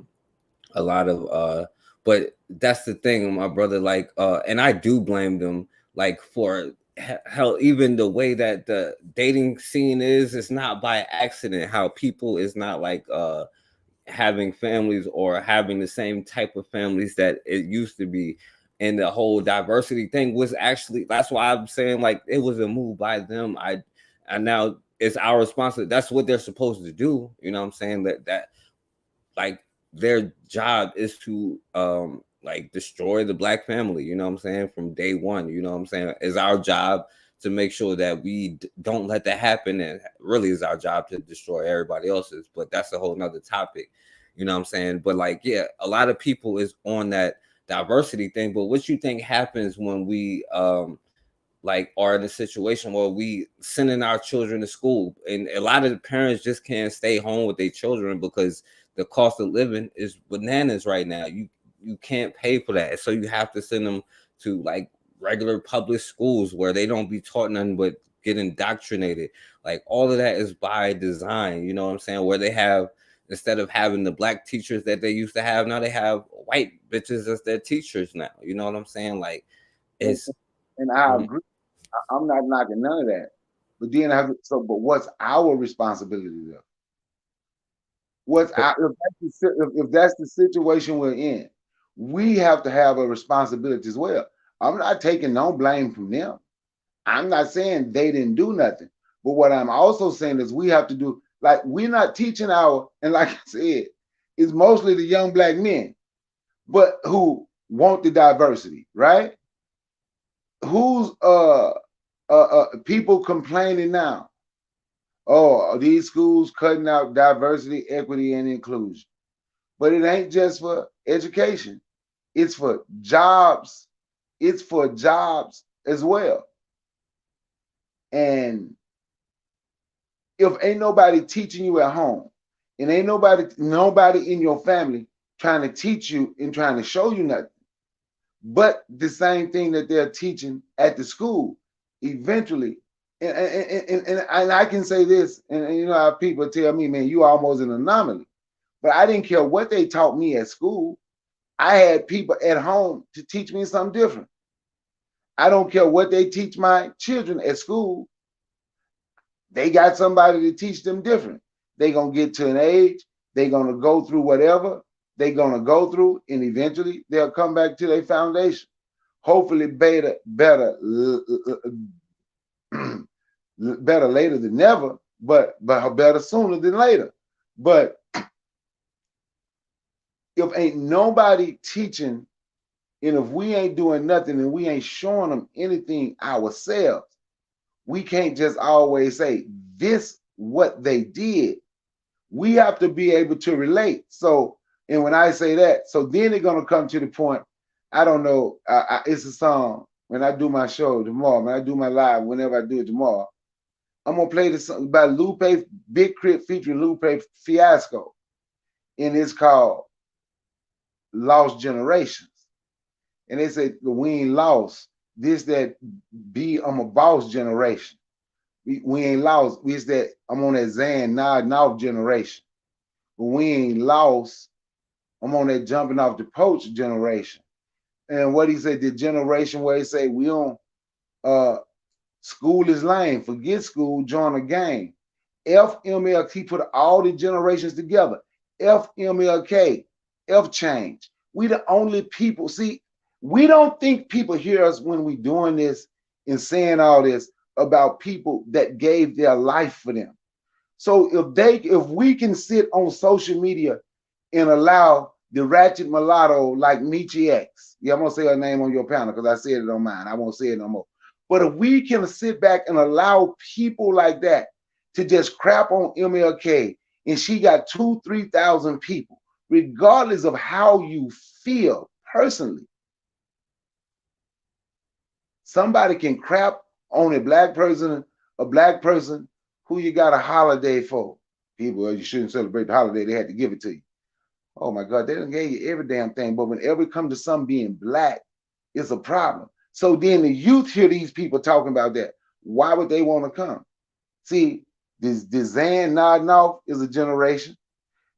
lot of But that's the thing, my brother. Like, and I do blame them, like, for hell, even the way that the dating scene is. It's not by accident. How people is not like having families or having the same type of families that it used to be. And the whole diversity thing was actually, that's why I'm saying, like, it was a move by them. And now it's our responsibility. That's what they're supposed to do. You know what I'm saying? That like their job is to like destroy the Black family, you know what I'm saying, from day one. You know what I'm saying? It's our job to make sure that we don't let that happen, and really is our job to destroy everybody else's. But that's a whole nother topic, you know what I'm saying? But like, yeah, a lot of people is on that diversity thing. But what you think happens when we like are in a situation where we sending our children to school, and a lot of the parents just can't stay home with their children because the cost of living is bananas right now. You can't pay for that, so you have to send them to like regular public schools where they don't be taught nothing but get indoctrinated. Like, all of that is by design, you know what I'm saying? Where they have, instead of having the Black teachers that they used to have, now they have white bitches as their teachers now. You know what I'm saying? Like, it's and I agree. I'm not knocking none of that. But then but what's our responsibility though? What's if that's the situation we're in, we have to have a responsibility as well. I'm not taking no blame from them. I'm not saying they didn't do nothing. But what I'm also saying is we have to do, like, we're not teaching and like I said, it's mostly the young Black men, but who want the diversity, right? Who's people complaining now? Oh, these schools cutting out diversity, equity, and inclusion. But it ain't just for education. It's for jobs. It's for jobs as well. And if ain't nobody teaching you at home, and ain't nobody in your family trying to teach you and trying to show you nothing, but the same thing that they're teaching at the school, eventually, and I can say this, and you know how people tell me, man, you almost an anomaly. But I didn't care what they taught me at school. I had people at home to teach me something different. I don't care what they teach my children at school. They got somebody to teach them different. They're going to get to an age, they're going to go through whatever they're going to go through, and eventually they'll come back to their foundation. Hopefully better later than never, but better sooner than later. But if ain't nobody teaching, and if we ain't doing nothing and we ain't showing them anything ourselves, we can't just always say this what they did. We have to be able to relate. So, and when I say that, so then they're gonna come to the point. I don't know. It's a song when I do my show tomorrow. When I do my live, whenever I do it tomorrow, I'm gonna play this song by Lupe, Big Crit featuring Lupe Fiasco, and it's called Lost Generations. And they say we ain't lost this, that be I'm a boss generation. We ain't lost. It's that I'm on that Zan nod off generation. But we ain't lost. I'm on that jumping off the poach generation. And what he said, the generation where he say we on school is lame. Forget school, join a game. FMLK put all the generations together. FMLK, F change. We the only people. See, we don't think people hear us when we doing this and saying all this about people that gave their life for them. So if we can sit on social media and allow the ratchet mulatto like Michi X, yeah, I'm gonna say her name on your panel because I said it on mine. I won't say it no more. But if we can sit back and allow people like that to just crap on MLK, and she got 2,000-3,000 people, regardless of how you feel personally, somebody can crap on a black person who you got a holiday for. People, well, you shouldn't celebrate the holiday, they had to give it to you. Oh my God, they done gave you every damn thing, but whenever it comes to something being black, it's a problem. So then the youth hear these people talking about that. Why would they want to come? See, this Zan nodding off is a generation.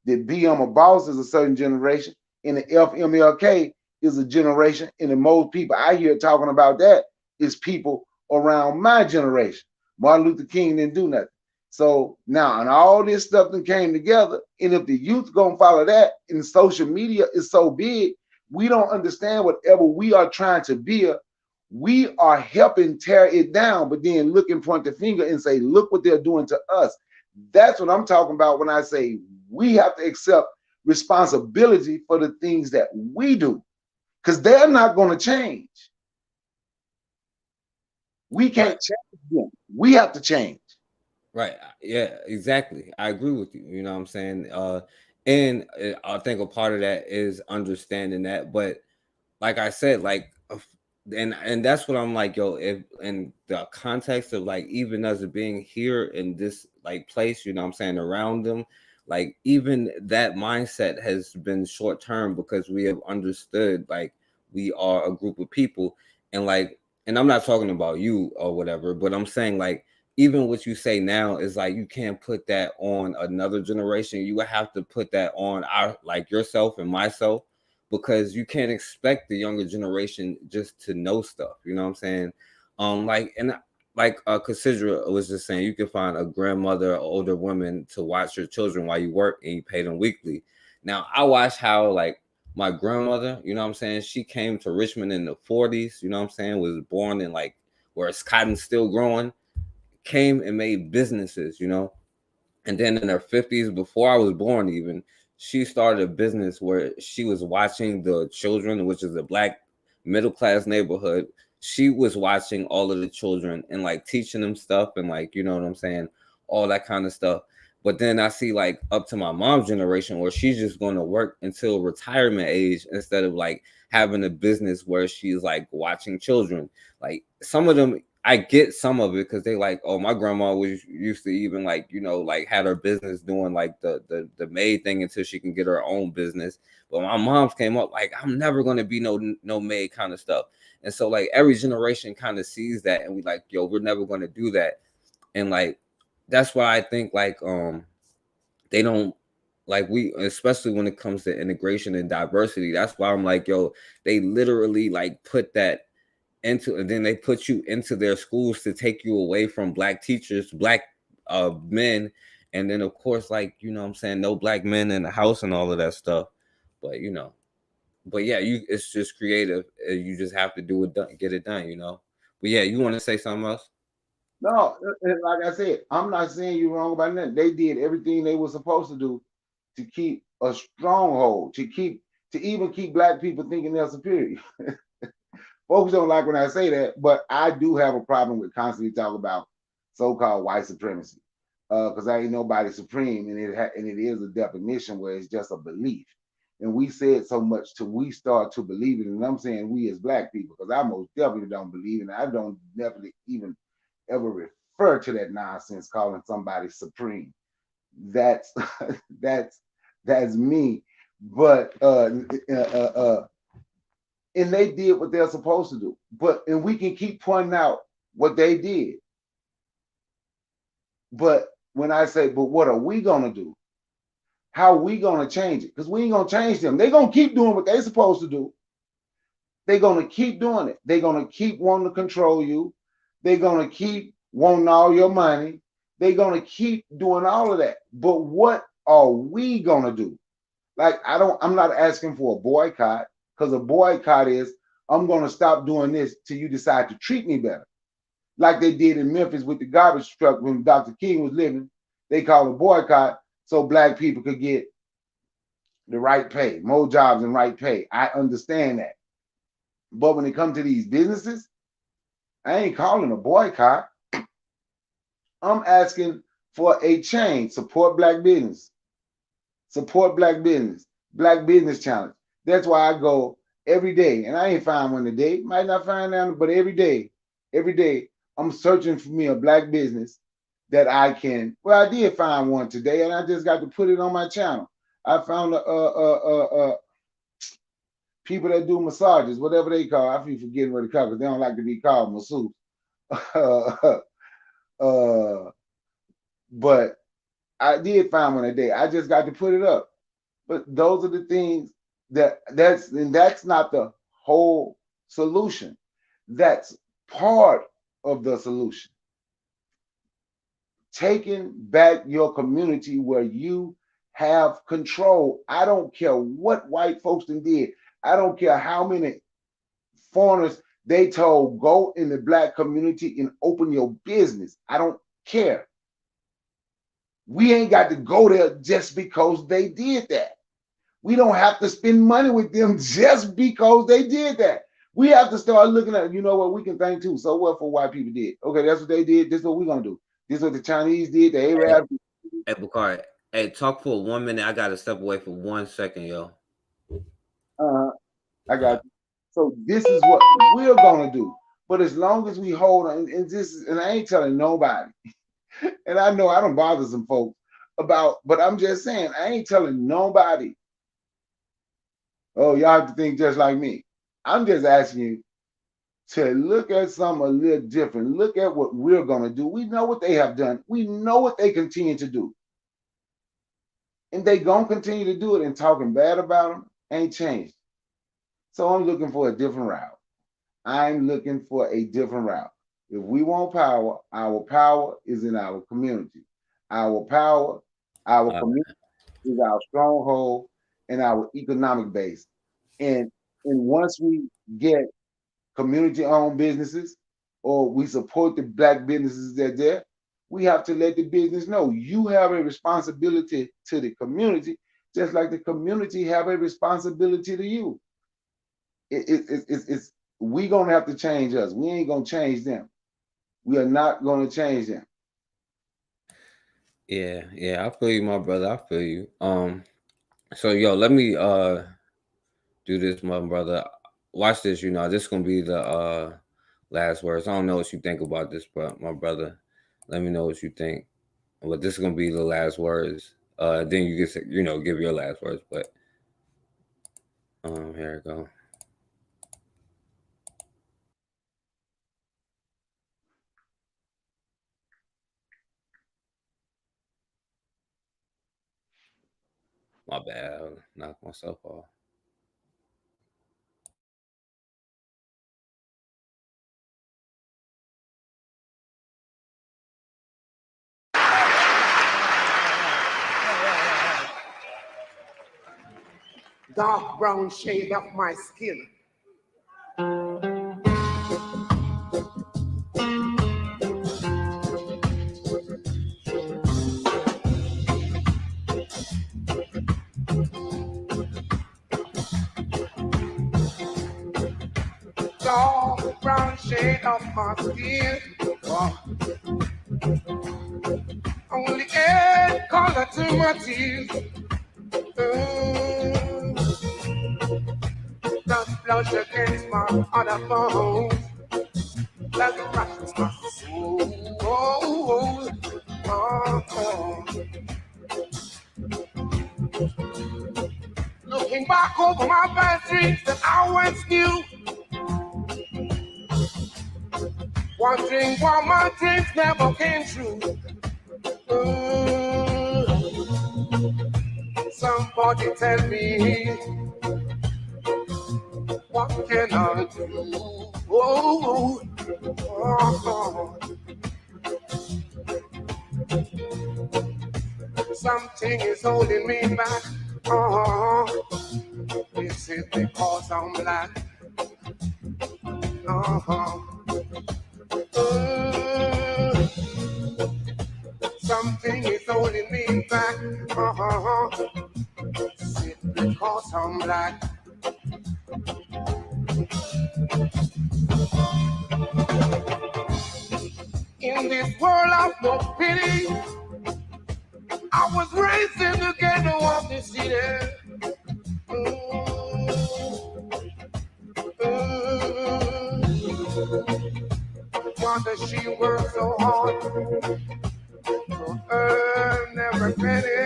The B I'm a boss is a certain generation. And the FMLK is a generation, and the most people I hear talking about that is people around my generation. Martin Luther King didn't do nothing. So now, and all this stuff that came together, and if the youth gonna follow that, and social media is so big, we don't understand whatever we are trying to build. We are helping tear it down, but then look and point the finger and say, look what they're doing to us. That's what I'm talking about when I say we have to accept responsibility for the things that we do, because they're not going to change. We can't change them. We have to change. Right. Yeah, exactly. I agree with you. You know what I'm saying? And I think a part of that is understanding that. But like I said, like, and that's what I'm like, yo, if in the context of like even us being here in this like place, you know what I'm saying, around them, like even that mindset has been short term because we have understood like we are a group of people. And like, and I'm not talking about you or whatever, but I'm saying like even what you say now is like you can't put that on another generation. You would have to put that on our like yourself and myself, because you can't expect the younger generation just to know stuff. You know what I'm saying? Like, and like Cassandra was just saying, you can find a grandmother or older woman to watch your children while you work and you pay them weekly. Now, I watch how like my grandmother, you know what I'm saying, she came to Richmond in the 40s, you know what I'm saying, was born in like where it's cotton still growing, came and made businesses, you know. And then in her 50s, before I was born even, she started a business where she was watching the children, which is a Black middle-class neighborhood. She was watching all of the children and like teaching them stuff and like, you know what I'm saying, all that kind of stuff. But then I see like up to my mom's generation where she's just going to work until retirement age instead of like having a business where she's like watching children. Like some of them, I get some of it because they like, oh, my grandma was used to even like, you know, like had her business doing like the maid thing until she can get her own business. But my mom's came up like, I'm never going to be no maid kind of stuff. And so like every generation kind of sees that and we like, yo, we're never going to do that. And like, that's why I think like they don't like we, especially when it comes to integration and diversity. That's why I'm like, yo, they literally like put that into, and then they put you into their schools to take you away from Black teachers, Black men, and then of course, like, you know what I'm saying, no Black men in the house and all of that stuff. But you know, but yeah, it's just creative. You just have to do it, get it done, you know. But yeah, you want to say something else? No, like I said, I'm not saying you're wrong about that. They did everything they were supposed to do to keep a stronghold, to even keep Black people thinking they're superior. Folks don't like when I say that, but I do have a problem with constantly talking about so-called white supremacy, because I ain't nobody supreme, and it is a definition where it's just a belief. And we said so much till we start to believe it. And I'm saying we as Black people, because I most definitely don't believe it. And I don't definitely even ever refer to that nonsense calling somebody supreme. That's me. But and they did what they're supposed to do. And we can keep pointing out what they did. But when I say, but what are we gonna do? How are we gonna change it? Because we ain't gonna change them. They're gonna keep doing what they're supposed to do. They're gonna keep doing it. They're gonna keep wanting to control you. They're gonna keep wanting all your money. They're gonna keep doing all of that. But what are we gonna do? Like, I'm not asking for a boycott, because a boycott is, I'm gonna stop doing this till you decide to treat me better. Like they did in Memphis with the garbage truck when Dr. King was living. They called a boycott so Black people could get the right pay, more jobs and right pay. I understand that. But when it comes to these businesses, I ain't calling a boycott. I'm asking for a change. Support Black business. Support Black business. Black Business Challenge. That's why I go every day. And I ain't find one today. Might not find one, but every day, I'm searching for me a Black business that I can. Well, I did find one today, and I just got to put it on my channel. I found people that do massages, whatever they call. I keep forgetting what they call because they don't like to be called masseuse. But I did find one today. I just got to put it up. But those are the things that's not the whole solution. That's part of the solution. Taking back your community where you have control. I don't care what white folks did. I don't care how many foreigners they told go in the black community and open your business. I don't care. We ain't got to go there just because they did that. We don't have to spend money with them just because they did that. We have to start looking at, you know what, we can think too. So what for white people did? Okay, that's what they did. This is what we're going to do. This is what the Chinese did, the Arabs. Hey, Bakari, hey, talk for 1 minute. I got to step away for 1 second, yo. I got you. So this is what we're going to do. But as long as we hold on, and I ain't telling nobody, and I know I don't bother some folks about, but I'm just saying, I ain't telling nobody, oh, y'all have to think just like me. I'm just asking you to look at something a little different. Look at what we're going to do. We know what they have done. We know what they continue to do. And they going to continue to do it, and talking bad about them ain't changed. So I'm looking for a different route. I'm looking for a different route. If we want power, our power is in our community. Our power, our community is our stronghold and our economic base. And once we get community-owned businesses, or we support the black businesses that are there, we have to let the business know you have a responsibility to the community, just like the community have a responsibility to you. We gonna have to change us. We ain't gonna change them. We are not gonna change them. Yeah, I feel you, my brother. I feel you. So yo, let me do this, my brother. Watch this. You know, this is gonna be the last words. I don't know what you think about this, but my brother, let me know what you think. But this is gonna be the last words. Then you get, you know, give your last words. But here we go. My bad. I knocked myself off. Dark brown shade of my skin. Dark brown shade of my skin. Oh. Only add color to my tears. Just flush against my other phone. Like a rush to my soul. Oh, oh, oh. Looking back over my bad dreams that I once knew. Wondering why my dreams never came true. Somebody tell me, what can I do? Oh, oh, oh. Something is holding me back. Oh, is it because I'm black? Something is holding me back. Is it because I'm black? In this world of no pity, I was raised in the ghetto of the city. Mother, she worked so hard to earn every penny.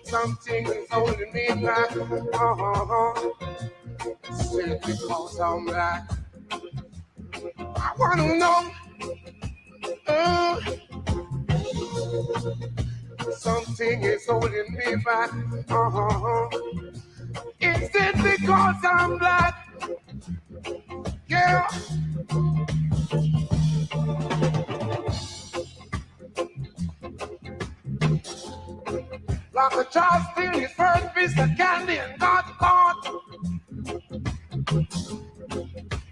Something is holding me back. Simply because I'm black. I wanna know Something is holding me back. Is it because I'm black? Yeah. Like a child steal his first piece of candy and got caught.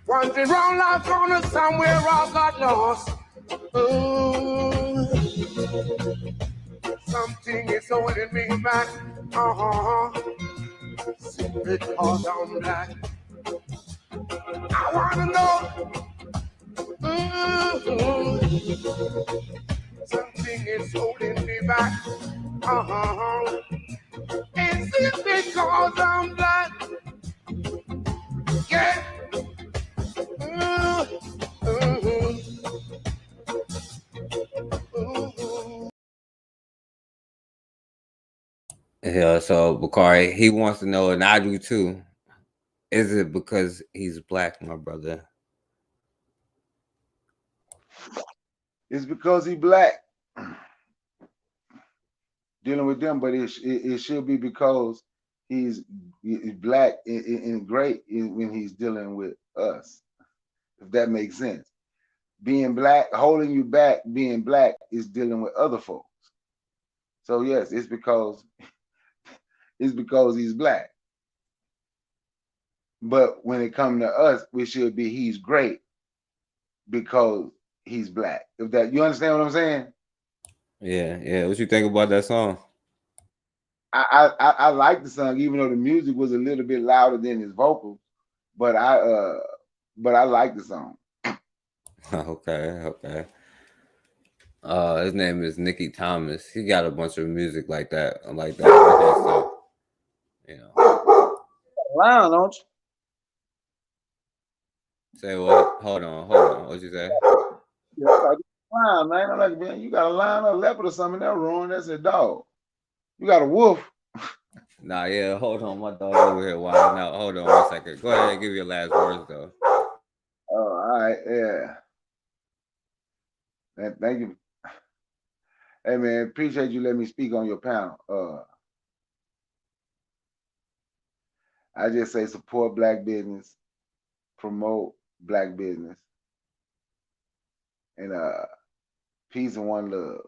Wandering round like corner somewhere I got lost. Something is holding me back. Because I'm black. I wanna know. Something is holding me back. Is it because I'm black? Yeah. Yeah, so Bakari, he wants to know, and I do too. Is it because he's black, my brother? It's because he black. Dealing with them, but it should be because he's black and great when he's dealing with us. If that makes sense. Being black, holding you back, being black is dealing with other folks. So yes, it's because he's black. But when it comes to us, we should be he's great because he's black. If that, you understand what I'm saying? Yeah. What you think about that song? I like the song, even though the music was a little bit louder than his vocals. But I like the song. Okay. His name is Nicky Thomas. He got a bunch of music like that. So, you know. Line, don't you? Say what? Hold on. What you say? Line, man. I'm like, man, you got a lion or a leopard or something in that room. That's a dog. You got a wolf. Nah, yeah. Hold on, my dog over here wilding out. Hold on 1 second. Go ahead and give your last words though. Oh, all right, yeah. Thank you. Hey man, appreciate you letting me speak on your panel. I just say support black business, promote black business, and peace and one love.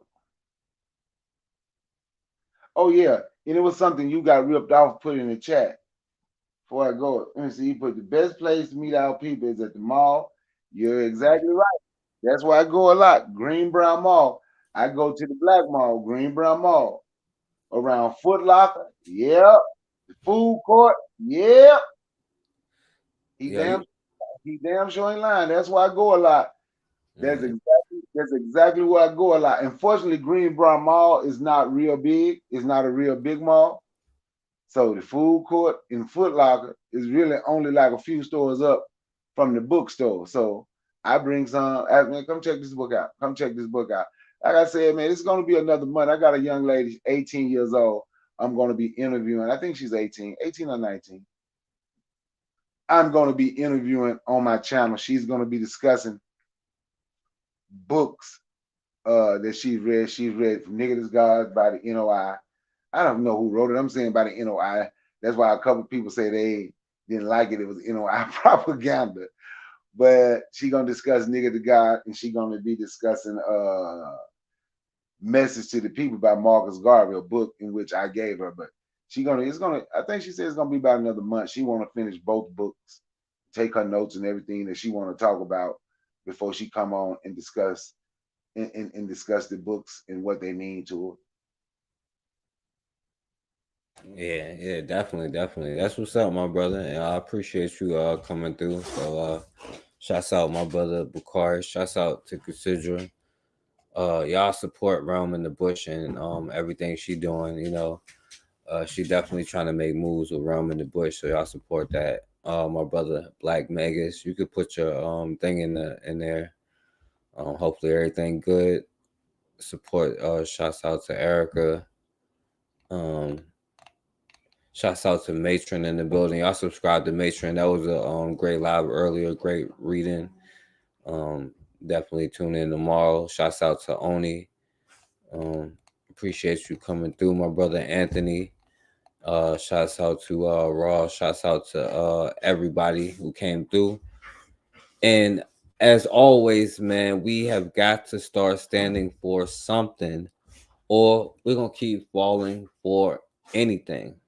Oh yeah, and it was something you got ripped off, put in the chat. Before I go, let me see, you put the best place to meet our people is at the mall. You're exactly right. That's why I go a lot. Green Brown Mall. I go to the Black Mall, Green Brown Mall. Around Foot Locker, yep. The food court, yep. He damn sure ain't lying. That's why I go a lot. That's exactly where I go a lot. Unfortunately, Green Brown Mall is not real big. It's not a real big mall. So the food court and Foot Locker is really only like a few stores up from the bookstore. So I bring some, man, come check this book out. Come check this book out. Like I said, man, it's going to be another month. I got a young lady, 18 years old. I'm going to be interviewing. I think she's 18 or 19. I'm going to be interviewing on my channel. She's going to be discussing books that she's read. She's read Nigga Is God by the NOI. I don't know who wrote it. I'm saying by the NOI. That's why a couple people say they didn't like it. It was NOI propaganda. But she going to discuss Nigga to God, and she going to be discussing Message to the People by Marcus Garvey, a book in which I gave her. But I think she said it's gonna be about another month. She want to finish both books, take her notes and everything that she want to talk about before she come on and discuss discuss the books and what they mean to her. Yeah, definitely. That's what's up, my brother. And I appreciate you coming through. So shouts out my brother Bakari. Shouts out to Cassandra. Y'all support Realm in the Bush and everything she doing. You know, she definitely trying to make moves with Realm in the Bush. So y'all support that. My brother Black Megas, you could put your thing in there. Hopefully everything good. Support. Shouts out to Erica. Shouts out to Matron in the building. Y'all subscribe to Matron. That was a great live earlier, great reading. Definitely tune in tomorrow. Shouts out to Oni. Appreciate you coming through, my brother Anthony. Shouts out to Ross. Shouts out to everybody who came through. And as always, man, we have got to start standing for something, or we're gonna keep falling for anything.